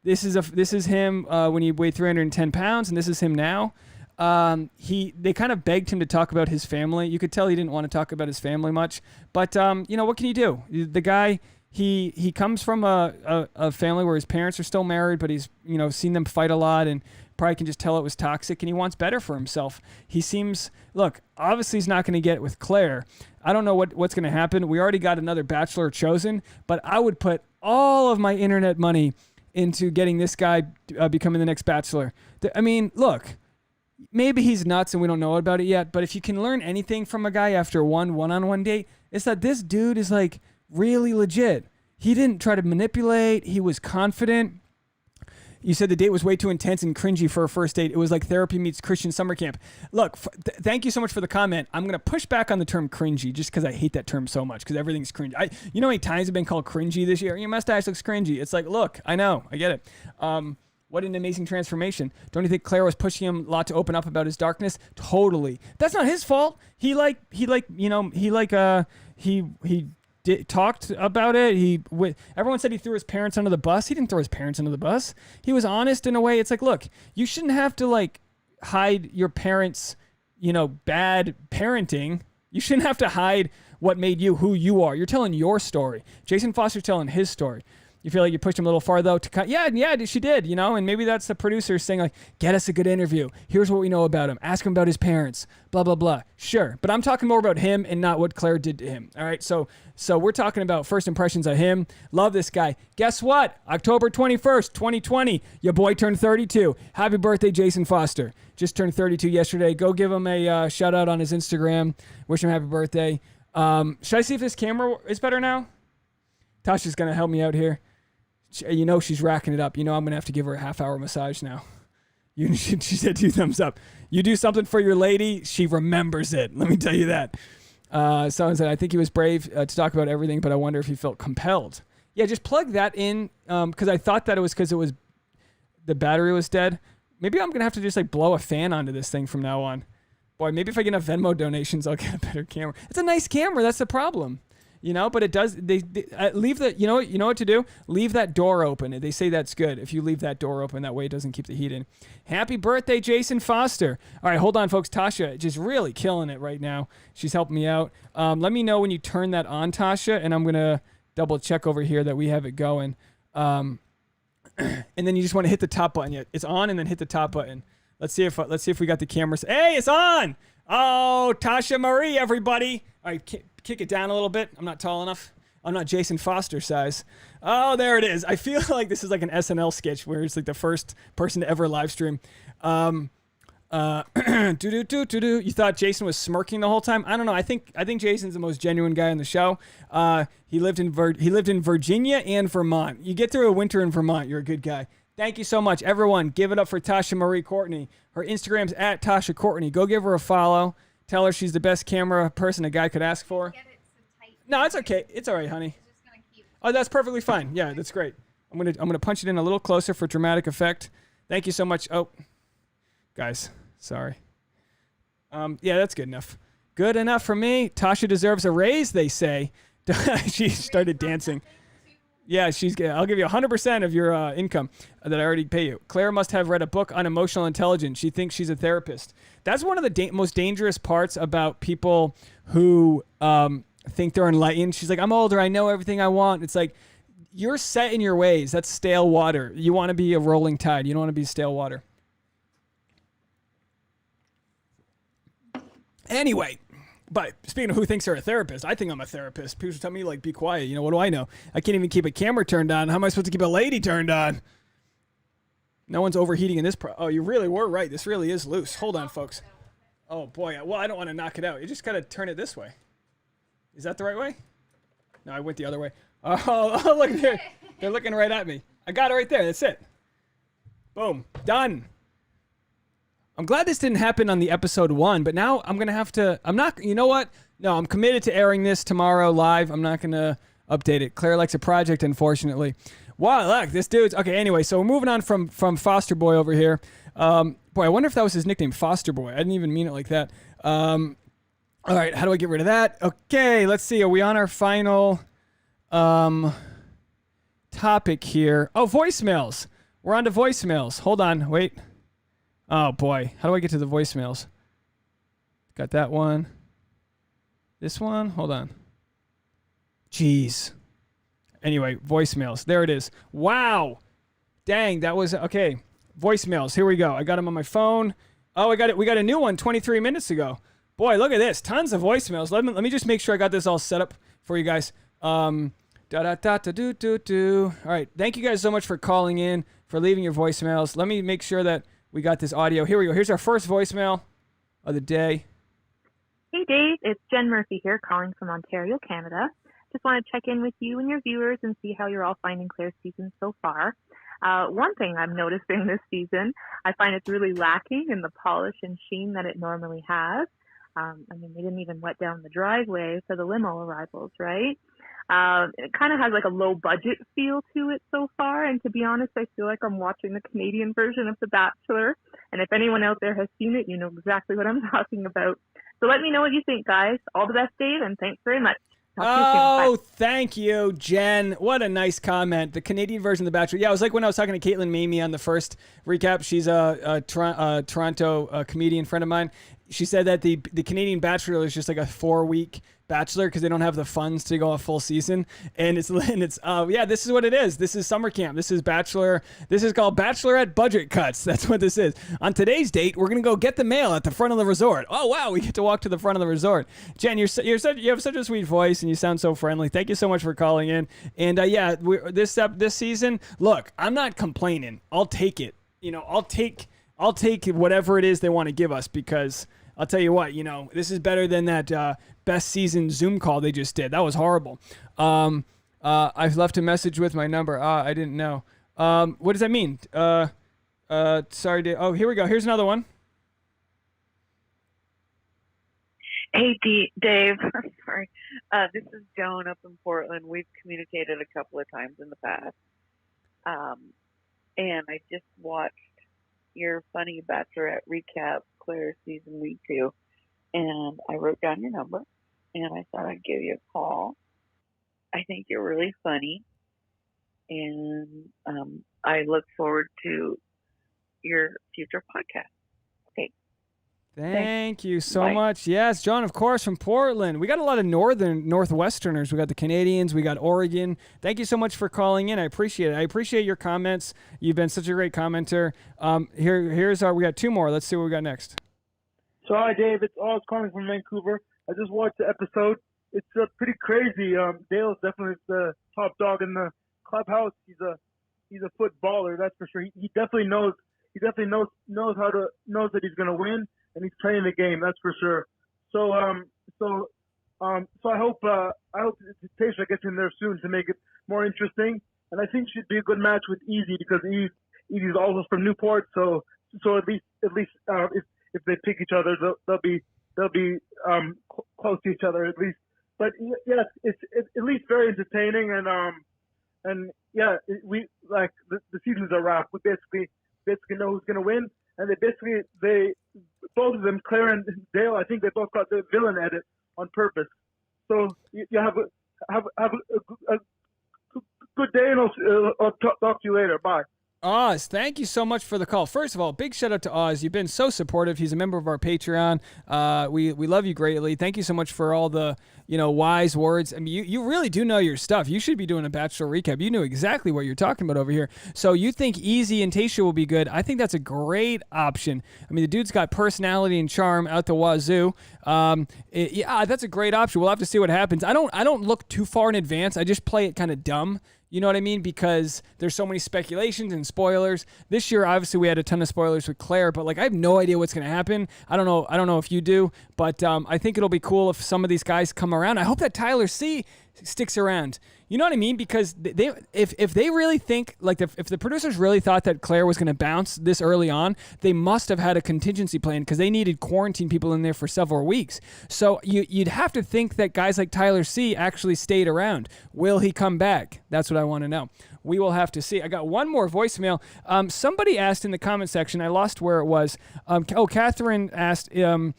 This is him when he weighed 310 pounds, and this is him now. They kind of begged him to talk about his family. You could tell he didn't want to talk about his family much, but you know, what can you do? The guy, he comes from a family where his parents are still married, but he's, you know, seen them fight a lot and probably can just tell it was toxic, and he wants better for himself. He seems, look, obviously he's not going to get it with Claire. I don't know what's going to happen. We already got another Bachelor chosen, but I would put all of my internet money into getting this guy becoming the next Bachelor. I mean, look, maybe he's nuts and we don't know about it yet, but if you can learn anything from a guy after one-on-one date, it's that this dude is like really legit. He didn't try to manipulate. He was confident. You said the date was way too intense and cringy for a first date. It was like therapy meets Christian summer camp. Look, thank you so much for the comment. I'm going to push back on the term cringy just because I hate that term so much because everything's cringy. You know how many times I've been called cringy this year? Your mustache looks cringy. It's like, look, I know. I get it. What an amazing transformation. Don't you think Claire was pushing him a lot to open up about his darkness? Totally. That's not his fault. He talked about it. Everyone said he threw his parents under the bus. He didn't throw his parents under the bus. He was honest in a way. It's like, look, you shouldn't have to like hide your parents, you know, bad parenting. You shouldn't have to hide what made you who you are. You're telling your story. Jason Foster's telling his story. You feel like you pushed him a little far, though? Yeah, she did, you know? And maybe that's the producer saying, like, get us a good interview. Here's what we know about him. Ask him about his parents. Blah, blah, blah. Sure. But I'm talking more about him and not what Claire did to him. All right? So we're talking about first impressions of him. Love this guy. Guess what? October 21st, 2020, your boy turned 32. Happy birthday, Jason Foster. Just turned 32 yesterday. Go give him a shout-out on his Instagram. Wish him happy birthday. Should I see if this camera is better now? Tasha's going to help me out here. You know she's racking it up. You know I'm going to have to give her a half-hour massage now. She said 2 thumbs up. You do something for your lady, she remembers it. Let me tell you that. Someone said, I think he was brave to talk about everything, but I wonder if he felt compelled. Yeah, just plug that in because I thought that it was because the battery was dead. Maybe I'm going to have to just like blow a fan onto this thing from now on. Boy, maybe if I get enough Venmo donations, I'll get a better camera. It's a nice camera. That's the problem. You know, but it does. They leave the. You know what to do. Leave that door open. They say that's good if you leave that door open. That way it doesn't keep the heat in. Happy birthday, Jason Foster. All right, hold on, folks. Tasha just really killing it right now. She's helping me out. Let me know when you turn that on, Tasha, and I'm gonna double check over here that we have it going. And then you just want to hit the top button. Yeah, it's on, and then hit the top button. Let's see if we got the cameras. Hey, it's on. Oh, Tasha Marie, everybody. All right. Kick it down a little bit. I'm not tall enough. I'm not Jason Foster size. Oh, there it is. I feel like this is like an SNL sketch where it's like the first person to ever live stream. You thought Jason was smirking the whole time? I don't know. I think Jason's the most genuine guy on the show. He lived in Virginia and Vermont. You get through a winter in Vermont, you're a good guy. Thank you so much, everyone. Give it up for Tasha Marie Courtney. Her Instagram's at Tasha Courtney. Go give her a follow. Tell her she's the best camera person a guy could ask for. No, it's okay. It's all right, honey. Oh, that's perfectly fine. Yeah, that's great. I'm gonna punch it in a little closer for dramatic effect. Thank you so much. Oh, guys, sorry. Yeah, that's good enough. Good enough for me. Tasha deserves a raise, they say. She started dancing. Yeah, I'll give you 100% of your income that I already pay you. Claire must have read a book on emotional intelligence. She thinks she's a therapist. That's one of the most dangerous parts about people who think they're enlightened. She's like, I'm older. I know everything I want. It's like, you're set in your ways. That's stale water. You want to be a rolling tide. You don't want to be stale water. Anyway. But speaking of who thinks they're a therapist, I think I'm a therapist. People tell me, like, be quiet. You know, what do I know? I can't even keep a camera turned on. How am I supposed to keep a lady turned on? No one's overheating in this. Oh, you really were right. This really is loose. Hold on, folks. Oh, boy. Well, I don't want to knock it out. You just got to turn it this way. Is that the right way? No, I went the other way. Oh, look. They're looking right at me. I got it right there. That's it. Boom. Done. I'm glad this didn't happen on the episode 1, but now I'm going to have to, you know what? No, I'm committed to airing this tomorrow live. I'm not going to update it. Claire likes a project, unfortunately. Wow, look, this dude's, okay, anyway, so we're moving on from Foster Boy over here. Boy, I wonder if that was his nickname, Foster Boy. I didn't even mean it like that. All right, how do I get rid of that? Okay, let's see. Are we on our final topic here? Oh, voicemails. We're on to voicemails. Hold on, wait. Oh, boy. How do I get to the voicemails? Got that one. This one? Hold on. Jeez. Anyway, voicemails. There it is. Wow. Dang, that was... Okay. Voicemails. Here we go. I got them on my phone. Oh, I got it. We got a new one 23 minutes ago. Boy, look at this. Tons of voicemails. Let me just make sure I got this all set up for you guys. All right. Thank you guys so much for calling in, for leaving your voicemails. Let me make sure that we got this audio. Here we go. Here's our first voicemail of the day. Hey, Dave. It's Jen Murphy here, calling from Ontario, Canada. Just want to check in with you and your viewers and see how you're all finding Claire's season so far. One thing I've noticed during this season, I find it's really lacking in the polish and sheen that it normally has. They didn't even wet down the driveway for the limo arrivals, right? It kind of has like a low budget feel to it so far. And to be honest, I feel like I'm watching the Canadian version of The Bachelor. And if anyone out there has seen it, you know exactly what I'm talking about. So let me know what you think, guys. All the best, Dave, and thanks very much. Oh, thank you, Jen. What a nice comment. The Canadian version of The Bachelor. Yeah, it was like when I was talking to Caitlin Mamie on the first recap. She's a Toronto comedian friend of mine. she said that the Canadian Bachelor is just like a 4-week Bachelor because they don't have the funds to go a full season. And this is what it is. This is summer camp. This is Bachelor. This is called Bachelorette budget cuts. That's what this is. On today's date, we're gonna go get the mail at the front of the resort. Oh wow, we get to walk to the front of the resort. Jen, you have such a sweet voice and you sound so friendly. Thank you so much for calling in. And this season, look, I'm not complaining. I'll take it. I'll take whatever it is they want to give us because I'll tell you what, this is better than that best season Zoom call they just did. That was horrible. I've left a message with my number. I didn't know. What does that mean? Sorry, Dave. Oh, here we go. Here's another one. Hey, Dave. I'm sorry. This is Joan up in Portland. We've communicated a couple of times in the past. And I just watched your funny Bachelorette Recap-Clare season week 2. And I wrote down your number. And I thought I'd give you a call. I think you're really funny. And I look forward to your future podcast. Okay. Thank you so much. Yes, John, of course, from Portland. We got a lot of Northwesterners. We got the Canadians. We got Oregon. Thank you so much for calling in. I appreciate it. I appreciate your comments. You've been such a great commenter. We got 2 more. Let's see what we got next. So hi, Dave. It's Oz calling from Vancouver. I just watched the episode. It's pretty crazy. Dale's definitely the top dog in the clubhouse. He's a footballer, that's for sure. He definitely knows. He definitely knows that he's gonna win, and he's playing the game. That's for sure. So I hope Tasha gets in there soon to make it more interesting. And I think she'd be a good match with Easy because Easy's also from Newport. So at least if they pick each other, they'll be close to each other at least. But yeah, it's at least very entertaining and yeah, we like the season's a wrap. We basically know who's gonna win, and they both of them, Claire and Dale, I think they both got the villain edit on purpose. So you have a good day, and I'll talk to you later. Bye. Oz, thank you so much for the call. First of all, big shout out to Oz. You've been so supportive. He's a member of our Patreon. We love you greatly. Thank you so much for all the wise words. I mean, you really do know your stuff. You should be doing a Bachelor recap. You knew exactly what you're talking about over here. So you think Easy and Tasha will be good? I think that's a great option. I mean, the dude's got personality and charm out the wazoo. That's a great option. We'll have to see what happens. I don't look too far in advance. I just play it kind of dumb. You know what I mean? Because there's so many speculations and spoilers. This year, obviously, we had a ton of spoilers with Claire, but I have no idea what's going to happen. I don't know if you do, but I think it'll be cool if some of these guys come around. I hope that Tyler C sticks around. You know what I mean? Because if they really think, if the producers really thought that Claire was going to bounce this early on, they must have had a contingency plan because they needed quarantine people in there for several weeks. So you'd have to think that guys like Tyler C actually stayed around. Will he come back? That's what I want to know. We will have to see. I got one more voicemail. Somebody asked in the comment section, I lost where it was. Catherine asked, you're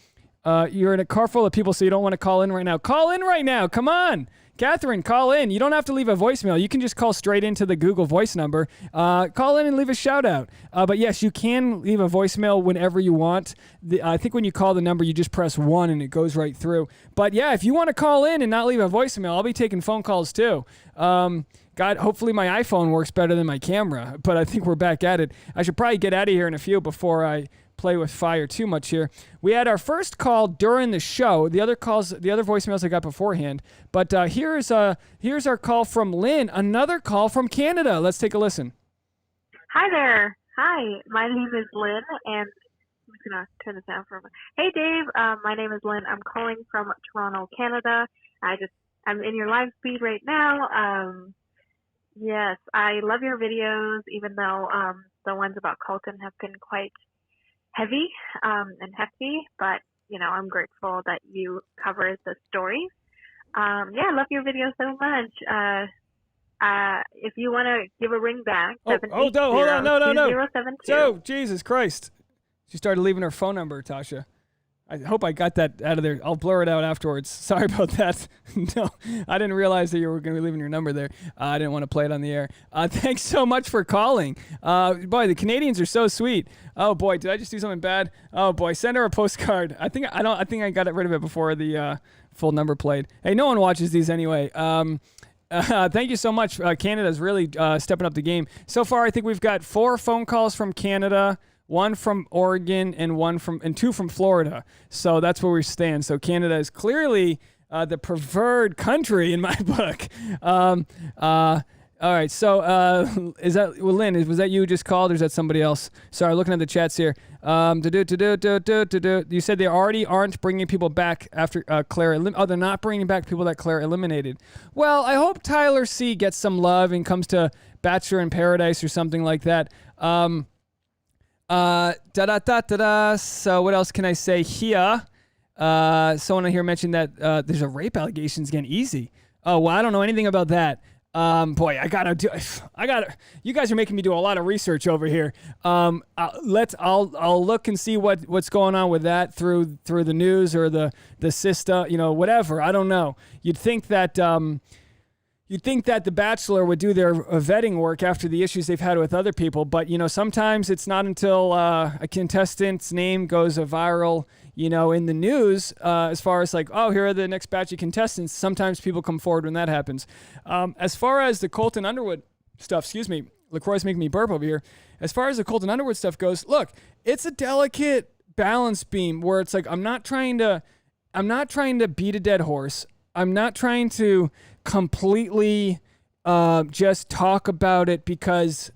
in a car full of people, so you don't want to call in right now. Call in right now. Come on. Catherine, call in. You don't have to leave a voicemail. You can just call straight into the Google Voice number. Call in and leave a shout out. But yes, you can leave a voicemail whenever you want. I think when you call the number, you just press 1 and it goes right through. But yeah, if you want to call in and not leave a voicemail, I'll be taking phone calls too. God, hopefully my iPhone works better than my camera, but I think we're back at it. I should probably get out of here in a few before I play with fire too much here. We had our first call during the show. The other voicemails I got beforehand. But here's our call from Lynn. Another call from Canada. Let's take a listen. Hi there. Hi, my name is Lynn, and I'm just gonna turn this down for a minute. Hey Dave, my name is Lynn. I'm calling from Toronto, Canada. I'm in your live feed right now. Yes, I love your videos, even though the ones about Colton have been quite heavy and hefty, but I'm grateful that you cover the stories. I love your videos so much. If you want to give a ring back, hold on, no. So, Jesus Christ. She started leaving her phone number, Tasha. I hope I got that out of there. I'll blur it out afterwards. Sorry about that. No, I didn't realize that you were going to be leaving your number there. I didn't want to play it on the air. Thanks so much for calling. Boy, the Canadians are so sweet. Oh boy, did I just do something bad? Oh boy, send her a postcard. I think I got rid of it before the full number played. Hey, no one watches these anyway. Thank you so much. Canada's really stepping up the game. So far, I think we've got 4 phone calls from Canada, 1 from Oregon, and 2 from Florida. So that's where we stand. So Canada is clearly the preferred country in my book. All right. So Lynn, was that you who just called, or is that somebody else? Sorry, looking at the chats here. You said they already aren't bringing people back after Clare. They're not bringing back people that Clare eliminated. Well, I hope Tyler C gets some love and comes to Bachelor in Paradise or something like that. So what else can I say here? Someone here mentioned that there's a rape allegations again. Easy. Oh, well, I don't know anything about that. Boy, you guys are making me do a lot of research over here. I'll look and see what's going on with that through the news or the Sista, whatever. I don't know. You'd think that the Bachelor would do their vetting work after the issues they've had with other people, but sometimes it's not until a contestant's name goes viral, in the news, as far as like, oh, here are the next batch of contestants. Sometimes people come forward when that happens. As far as the Colton Underwood stuff, excuse me, LaCroix's making me burp over here. As far as the Colton Underwood stuff goes, look, it's a delicate balance beam where it's like I'm not trying to beat a dead horse. I'm not trying to completely just talk about it because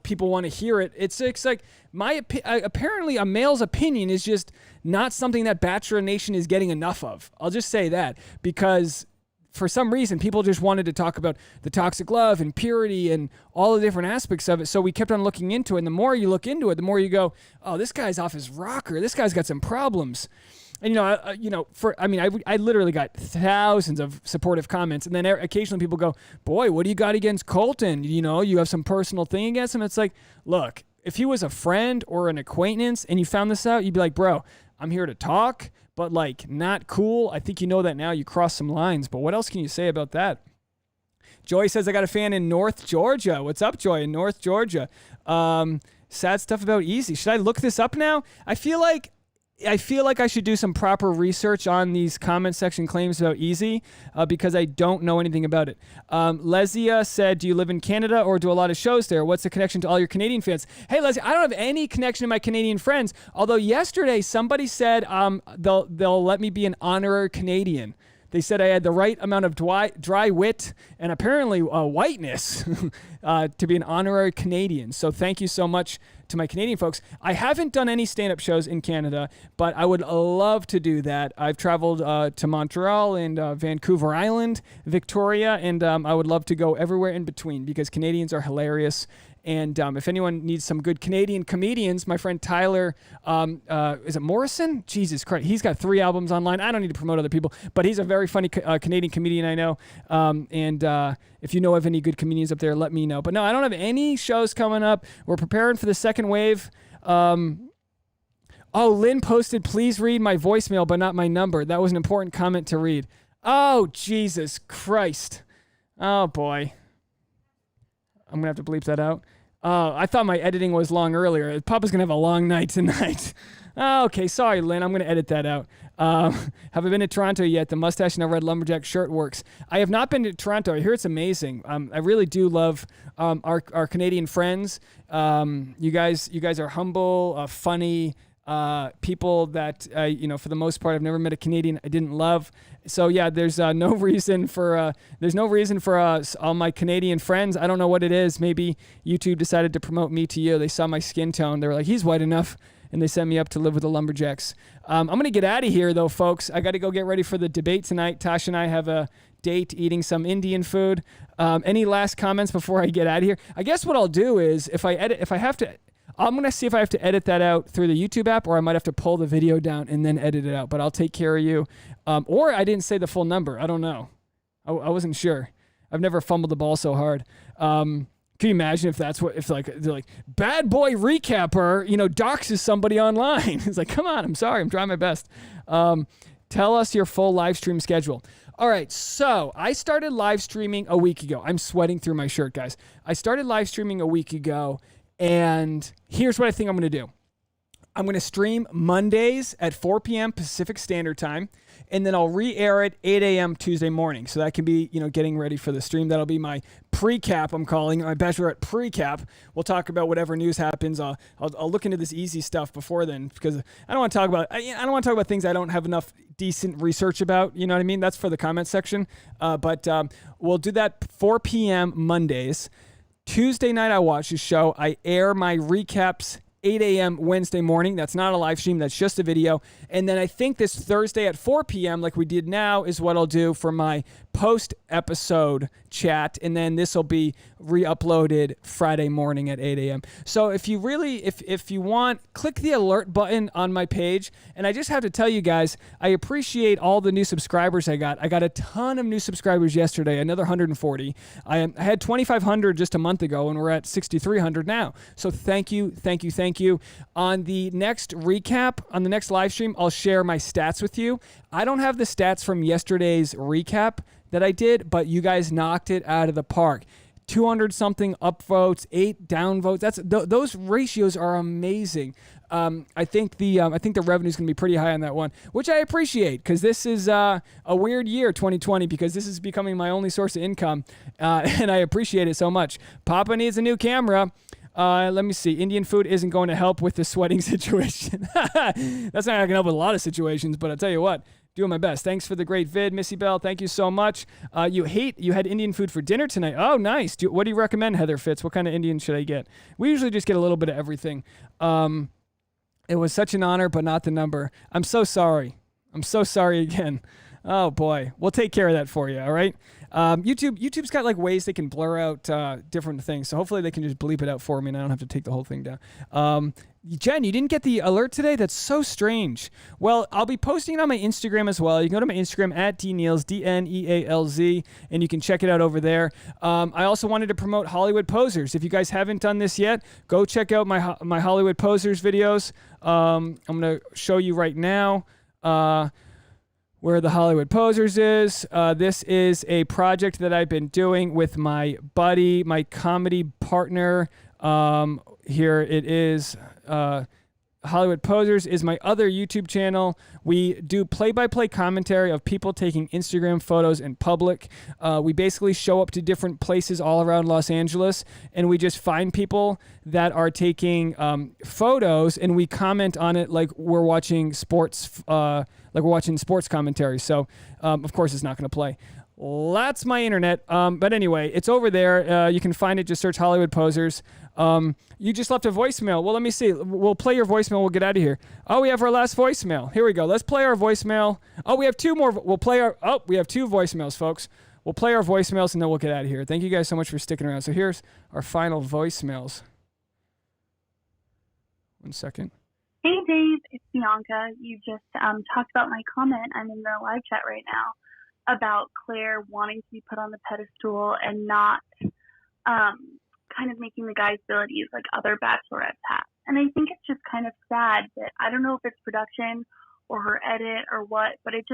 people want to hear it. It's like apparently a male's opinion is just not something that Bachelor Nation is getting enough of. I'll just say that because for some reason people just wanted to talk about the toxic love and purity and all the different aspects of it. So we kept on looking into it. And the more you look into it, the more you go, oh, this guy's off his rocker. This guy's got some problems. And I literally got thousands of supportive comments, and then occasionally people go, "Boy, what do you got against Colton? You have some personal thing against him." It's like, look, if he was a friend or an acquaintance, and you found this out, you'd be like, "Bro, I'm here to talk, but like not cool." I think you know that now. You crossed some lines, but what else can you say about that? Joy says, "I got a fan in North Georgia." What's up, Joy? In North Georgia. Sad stuff about Easy. Should I look this up now? I feel like I should do some proper research on these comment section claims about Easy because I don't know anything about it. Lesia said, "Do you live in Canada or do a lot of shows there? What's the connection to all your Canadian fans?" Hey, Lesia, I don't have any connection to my Canadian friends. Although yesterday somebody said they'll let me be an honorary Canadian. They said I had the right amount of dry wit and apparently whiteness to be an honorary Canadian. So thank you so much to my Canadian folks. I haven't done any stand-up shows in Canada, but I would love to do that. I've traveled to Montreal and Vancouver Island, Victoria, and I would love to go everywhere in between because Canadians are hilarious. And if anyone needs some good Canadian comedians, my friend Tyler, is it Morrison? Jesus Christ. He's got 3 albums online. I don't need to promote other people, but he's a very funny Canadian comedian I know. If you know of any good comedians up there, let me know. But no, I don't have any shows coming up. We're preparing for the second wave. Lynn posted, "Please read my voicemail, but not my number." That was an important comment to read. Oh, Jesus Christ. Oh, boy. I'm going to have to bleep that out. I thought my editing was long earlier. Papa's going to have a long night tonight. Okay, sorry, Lynn. I'm going to edit that out. Have I been to Toronto yet? The mustache and a red lumberjack shirt works. I have not been to Toronto. I hear it's amazing. I really do love our Canadian friends. You guys are humble, funny people that for the most part I've never met a Canadian I didn't love. So yeah, there's no reason for all my Canadian friends. I don't know what it is. Maybe YouTube decided to promote me to you. They saw my skin tone. They were like, he's white enough, and they sent me up to live with the lumberjacks. I'm gonna get out of here though, folks. I got to go get ready for the debate tonight. Tasha and I have a date eating some Indian food. Any last comments before I get out of here? I guess what I'll do is I'm going to see if I have to edit that out through the YouTube app, or I might have to pull the video down and then edit it out. But I'll take care of you. Or I didn't say the full number. I don't know. I wasn't sure. I've never fumbled the ball so hard. Can you imagine if that's what, if like, they're like, bad boy recapper, doxes somebody online. It's like, come on, I'm sorry, I'm trying my best. Tell us your full live stream schedule. All right, so I started live streaming a week ago. I'm sweating through my shirt, guys. I started live streaming a week ago, and here's what I think I'm going to do. I'm going to stream Mondays at 4 p.m. Pacific Standard Time, and then I'll re-air it 8 a.m. Tuesday morning. So that can be, getting ready for the stream. That'll be my pre-cap, I'm calling it, my Bachelorette pre-cap. We'll talk about whatever news happens. I'll look into this easy stuff before then, because I don't want to talk about things I don't have enough decent research about. You know what I mean? That's for the comment section. But we'll do that 4 p.m. Mondays. Tuesday night I watch the show. I air my recaps 8 a.m. Wednesday morning. That's not a live stream. That's just a video. And then I think this Thursday at 4 p.m., like we did now, is what I'll do for my post-episode chat. And then this will be re-uploaded Friday morning at 8 a.m. So if you really, if you want, click the alert button on my page. And I just have to tell you guys, I appreciate all the new subscribers I got. I got a ton of new subscribers yesterday, another 140. I had 2,500 just a month ago, and we're at 6,300 now. So thank you. On the next recap, on the next live stream, I'll share my stats with you. I don't have the stats from yesterday's recap that I did, but you guys knocked it out of the park. 200 something upvotes, 8 downvotes. Those ratios are amazing. I think the revenue is going to be pretty high on that one, which I appreciate, because this is a weird year, 2020, because this is becoming my only source of income, and I appreciate it so much. Papa needs a new camera. Let me see. Indian food isn't going to help with the sweating situation. That's not going to help with a lot of situations, but I'll tell you what, doing my best. Thanks for the great vid, Missy Bell. Thank you so much. You had Indian food for dinner tonight. Oh, nice. What do you recommend, Heather Fitz? What kind of Indian should I get? We usually just get a little bit of everything. It was such an honor, but not the number. I'm so sorry. I'm so sorry again. Oh boy, we'll take care of that for you. All right. YouTube's got like ways they can blur out different things, so hopefully they can just bleep it out for me, and I don't have to take the whole thing down. Jen, you didn't get the alert today? That's so strange. Well, I'll be posting it on my Instagram as well. You can go to my Instagram at dneals, DNEALZ, and you can check it out over there. I also wanted to promote Hollywood Posers. If you guys haven't done this yet, go check out my Hollywood Posers videos. I'm gonna show you right now. Where the Hollywood Posers is. This is a project that I've been doing with my buddy, my comedy partner. Here it is. Hollywood Posers is my other YouTube channel. We do play-by-play commentary of people taking Instagram photos in public. We basically show up to different places all around Los Angeles, and we just find people that are taking photos, and we comment on it like we're watching sports, commentary. So, of course, it's not going to play. That's my internet. But anyway, it's over there. You can find it. Just search Hollywood Posers. You just left a voicemail. Well, let me see. We'll play your voicemail. We'll get out of here. Oh, we have our last voicemail. Here we go. Let's play our voicemail. Oh, we have 2 more. We have 2 voicemails, folks. We'll play our voicemails, and then we'll get out of here. Thank you guys so much for sticking around. So here's our final voicemails. 1 second. Hey, Dave. It's Bianca. You just talked about my comment. I'm in the live chat right now about Claire wanting to be put on the pedestal and not kind of making the guys' abilities like other bachelorettes have. And I think it's just kind of sad that, I don't know if it's production or her edit or what, but it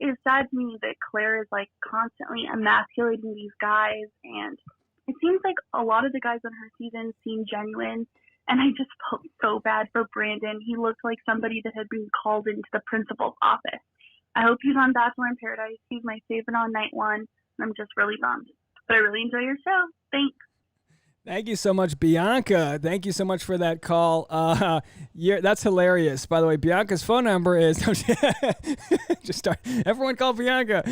is sad to me that Claire is like constantly emasculating these guys. And it seems like a lot of the guys on her season seem genuine. And I just felt so bad for Brandon. He looked like somebody that had been called into the principal's office. I hope he's on Bachelor in Paradise. He's my favorite on night 1. And I'm just really bummed. But I really enjoy your show. Thanks. Thank you so much, Bianca. Thank you so much for that call. That's hilarious. By the way, Bianca's phone number is everyone call Bianca.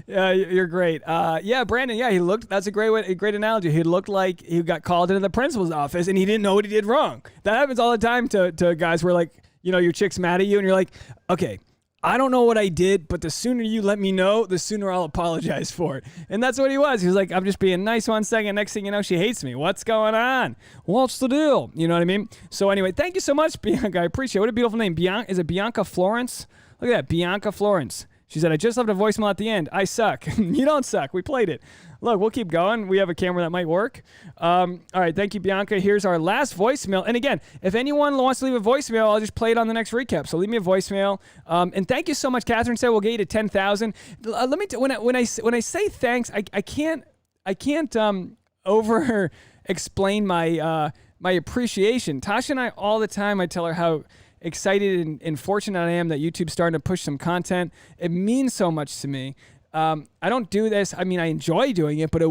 You're great. Brandon. Yeah, he looked. That's a great analogy. He looked like he got called into the principal's office and he didn't know what he did wrong. That happens all the time to guys where, like, your chick's mad at you and you're like, okay, I don't know what I did, but the sooner you let me know, the sooner I'll apologize for it. And that's what he was. He was like, I'm just being nice 1 second. Next thing you know, she hates me. What's going on? What's the deal? You know what I mean? So anyway, thank you so much, Bianca. I appreciate it. What a beautiful name. Is it Bianca Florence? Look at that. Bianca Florence. She said, I just left a voicemail at the end. I suck. You don't suck. We played it. Look, we'll keep going. We have a camera that might work. All right. Thank you, Bianca. Here's our last voicemail. And again, if anyone wants to leave a voicemail, I'll just play it on the next recap. So leave me a voicemail. And thank you so much. Catherine said we'll get you to 10,000. Let me when I say thanks, I can't over explain my appreciation. Tasha and I all the time, I tell her how excited and fortunate I am that YouTube's starting to push some content. It means so much to me. I don't do this. I mean, I enjoy doing it, but it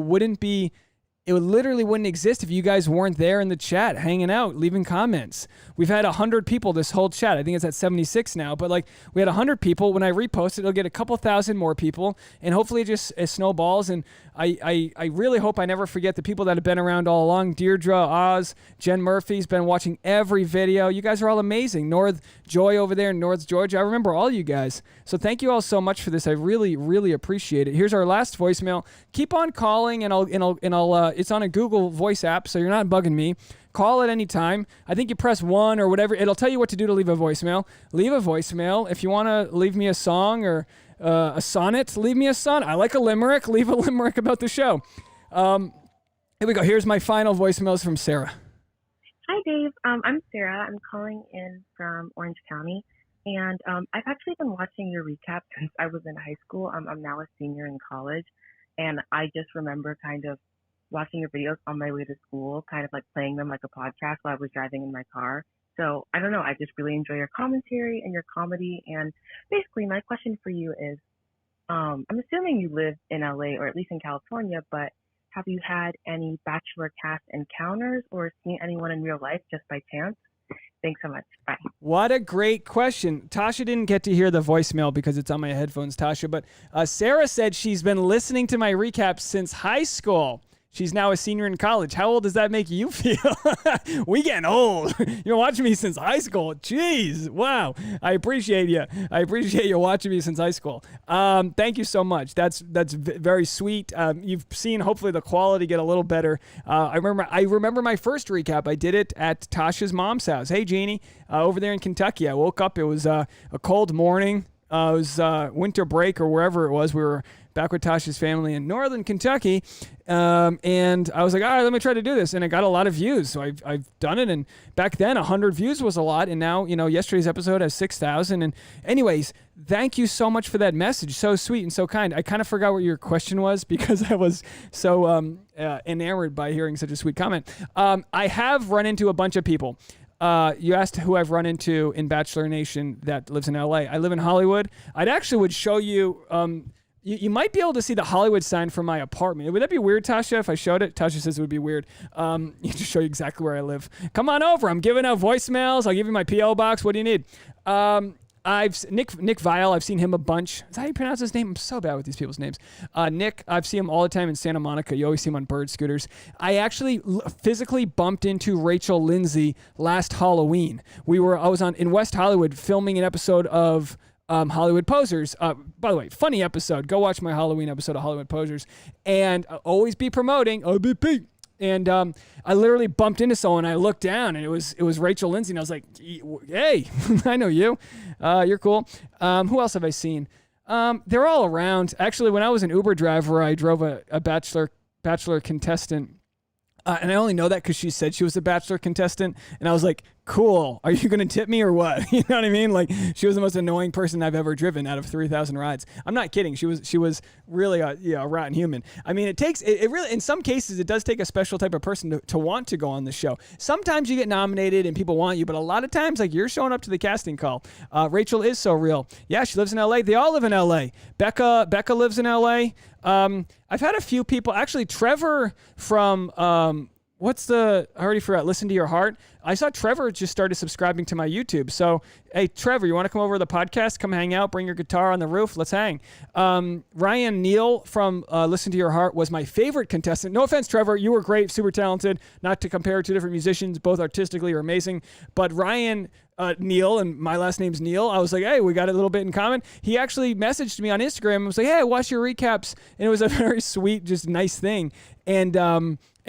literally wouldn't exist if you guys weren't there in the chat, hanging out, leaving comments. We've had 100 people this whole chat. I think it's at 76 now, but like we had 100 people. When I repost it, it'll get a couple thousand more people, and hopefully it snowballs. And I really hope I never forget the people that have been around all along. Deirdre, Oz, Jen Murphy's been watching every video. You guys are all amazing. North Joy over there in North Georgia. I remember all you guys. So thank you all so much for this. I really, really appreciate it. Here's our last voicemail. Keep on calling, and I'll it's on a Google Voice app, so you're not bugging me. Call at any time. I think you press 1 or whatever. It'll tell you what to do to leave a voicemail. Leave a voicemail. If you want to leave me a song or a sonnet, leave me a sonnet. I like a limerick. Leave a limerick about the show. Here we go. Here's my final voicemails from Sarah. Hi, Dave. I'm Sarah. I'm calling in from Orange County. And I've actually been watching your recap since I was in high school. I'm now a senior in college. And I just remember kind of watching your videos on my way to school, kind of like playing them like a podcast while I was driving in my car. So I don't know, I just really enjoy your commentary and your comedy. And basically my question for you is, I'm assuming you live in LA or at least in California, but have you had any Bachelor cast encounters or seen anyone in real life just by chance? Thanks so much. Bye. What a great question. Tasha didn't get to hear the voicemail because it's on my headphones, Tasha, but Sarah said she's been listening to my recaps since high school. She's now a senior in college. How old does that make you feel? We getting old. You've been watching me since high school. Jeez. Wow. I appreciate you. I appreciate you watching me since high school. Thank you so much. That's very sweet. You've seen hopefully the quality get a little better. I remember my first recap. I did it at Tasha's mom's house. Hey, Jeannie, over there in Kentucky. I woke up. It was a cold morning. It was winter break or wherever it was. We were back with Tasha's family in northern Kentucky. And I was like, all right, let me try to do this. And it got a lot of views. So I've done it. And back then 100 views was a lot. And now, yesterday's episode has 6,000. And anyways, thank you so much for that message. So sweet and so kind. I kind of forgot what your question was because I was so enamored by hearing such a sweet comment. I have run into a bunch of people. You asked who I've run into in Bachelor Nation that lives in LA. I live in Hollywood. I'd actually would show you, you might be able to see the Hollywood sign from my apartment. Would that be weird, Tasha, if I showed it? Tasha says it would be weird. You just show you exactly where I live. Come on over. I'm giving out voicemails. I'll give you my P.O. box. What do you need? Nick Vial, I've seen him a bunch. Is that how you pronounce his name? I'm so bad with these people's names. Nick, I've seen him all the time in Santa Monica. You always see him on bird scooters. I actually physically bumped into Rachel Lindsay last Halloween. I was in West Hollywood filming an episode of Hollywood Posers. By the way, funny episode. Go watch my Halloween episode of Hollywood Posers. And I'll always be promoting OBP. And I literally bumped into someone. I looked down, and it was Rachel Lindsay, and I was like, "Hey, I know you. You're cool." Who else have I seen? They're all around. Actually, when I was an Uber driver, I drove a Bachelor contestant. And I only know that because she said she was a Bachelor contestant. And I was like, cool. Are you going to tip me or what? You know what I mean? Like, she was the most annoying person I've ever driven out of 3,000 rides. I'm not kidding. She was really a rotten human. I mean, it really, in some cases, it does take a special type of person to want to go on the show. Sometimes you get nominated and people want you, but a lot of times, like, you're showing up to the casting call. Rachel is so real. Yeah, she lives in LA. They all live in LA. Becca lives in LA. I've had a few people, actually Trevor from, I already forgot, Listen to Your Heart. I saw Trevor just started subscribing to my YouTube. So, hey, Trevor, you want to come over to the podcast? Come hang out, bring your guitar on the roof. Let's hang. Ryan Neal from Listen to Your Heart was my favorite contestant. No offense, Trevor. You were great, super talented. Not to compare two different musicians, both artistically are amazing. But Ryan Neal, and my last name's Neal. I was like, hey, we got a little bit in common. He actually messaged me on Instagram and was like, hey, I watched your recaps. And it was a very sweet, just nice thing. And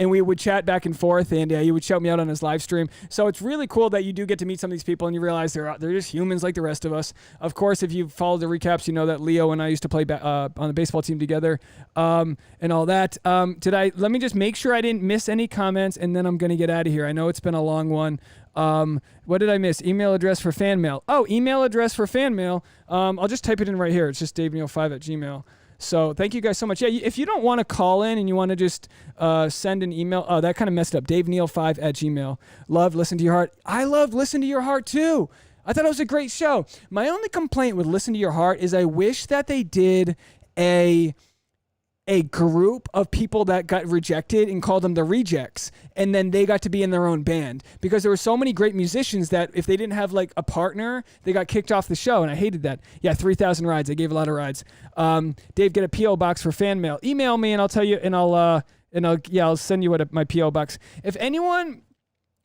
and we would chat back and forth, and he would shout me out on his live stream. So it's really cool that you do get to meet some of these people, and you realize they're just humans like the rest of us. Of course, if you've followed the recaps, you know that Leo and I used to play on the baseball team together, and all that. Let me just make sure I didn't miss any comments, and then I'm going to get out of here. I know it's been a long one. What did I miss? Email address for fan mail. Oh, email address for fan mail. I'll just type it in right here. It's just daveneal5@gmail.com. So thank you guys so much. Yeah, if you don't want to call in and you want to just send an email, oh, that kind of messed up. daveneal5@gmail.com. Love Listen to Your Heart. I love Listen to Your Heart too. I thought it was a great show. My only complaint with Listen to Your Heart is I wish that they did a group of people that got rejected and called them the Rejects, and then they got to be in their own band, because there were so many great musicians that if they didn't have like a partner, they got kicked off the show, and I hated that. Yeah, 3,000 rides. I gave a lot of rides. Dave, get a P.O. box for fan mail. Email me and I'll tell you, and I'll send you my P.O. box. If anyone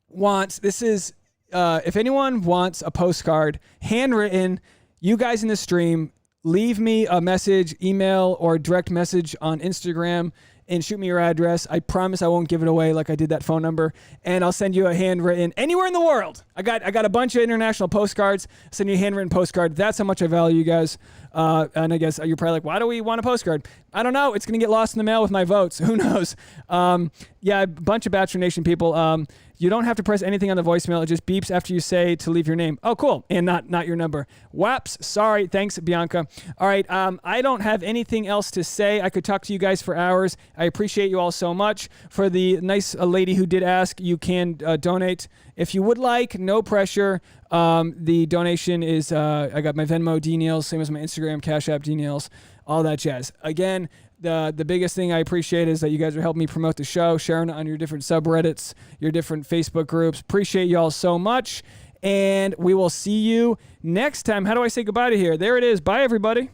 wants, if anyone wants a postcard handwritten, you guys in the stream, leave me a message, email, or direct message on Instagram and shoot me your address. I promise I won't give it away like I did that phone number, and I'll send you a handwritten anywhere in the world. I got a bunch of international postcards. Send you a handwritten postcard. That's how much I value you guys. And I guess you're probably like, why do we want a postcard? I don't know. It's going to get lost in the mail with my votes. Who knows? Yeah, a bunch of Bachelor Nation people. You don't have to press anything on the voicemail. It just beeps after you say to leave your name. Oh, cool. And not your number. Whoops. Sorry. Thanks, Bianca. All right. I don't have anything else to say. I could talk to you guys for hours. I appreciate you all so much. For the nice lady who did ask, you can donate if you would like. No pressure. The donation is, I got my Venmo, DNeals, same as my Instagram, Cash App, DNeals, all that jazz. Again, the biggest thing I appreciate is that you guys are helping me promote the show, sharing it on your different subreddits, your different Facebook groups. Appreciate you all so much. And we will see you next time. How do I say goodbye to here? There it is. Bye, everybody.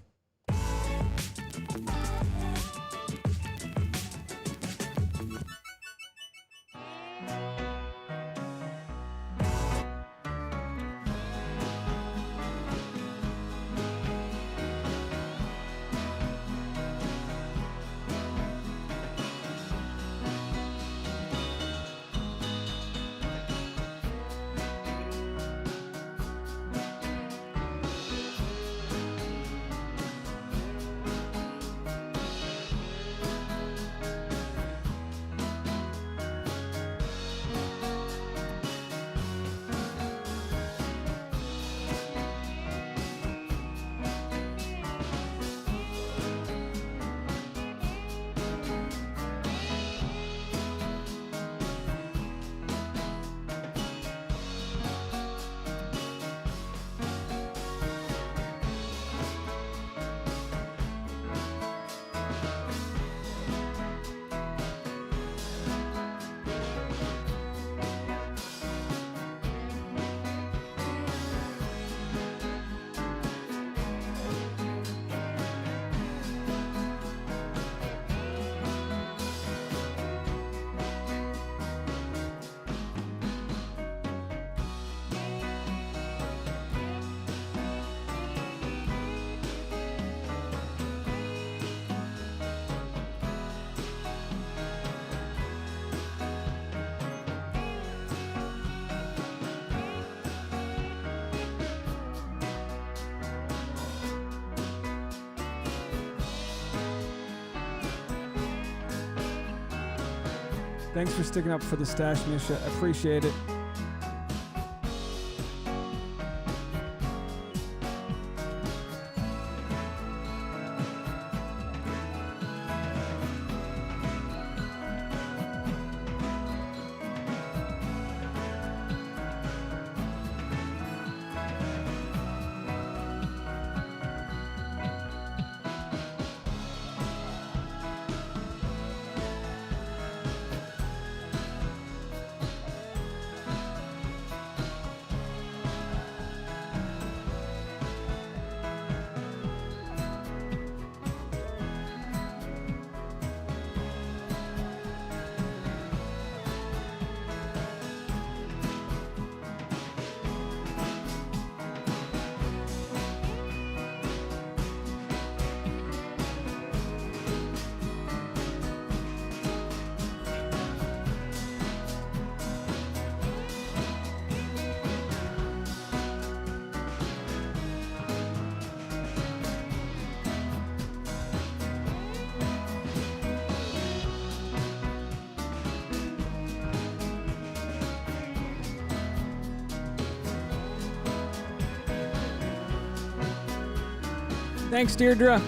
Thanks for sticking up for the stash, Misha. Appreciate it. Thanks, Deirdre.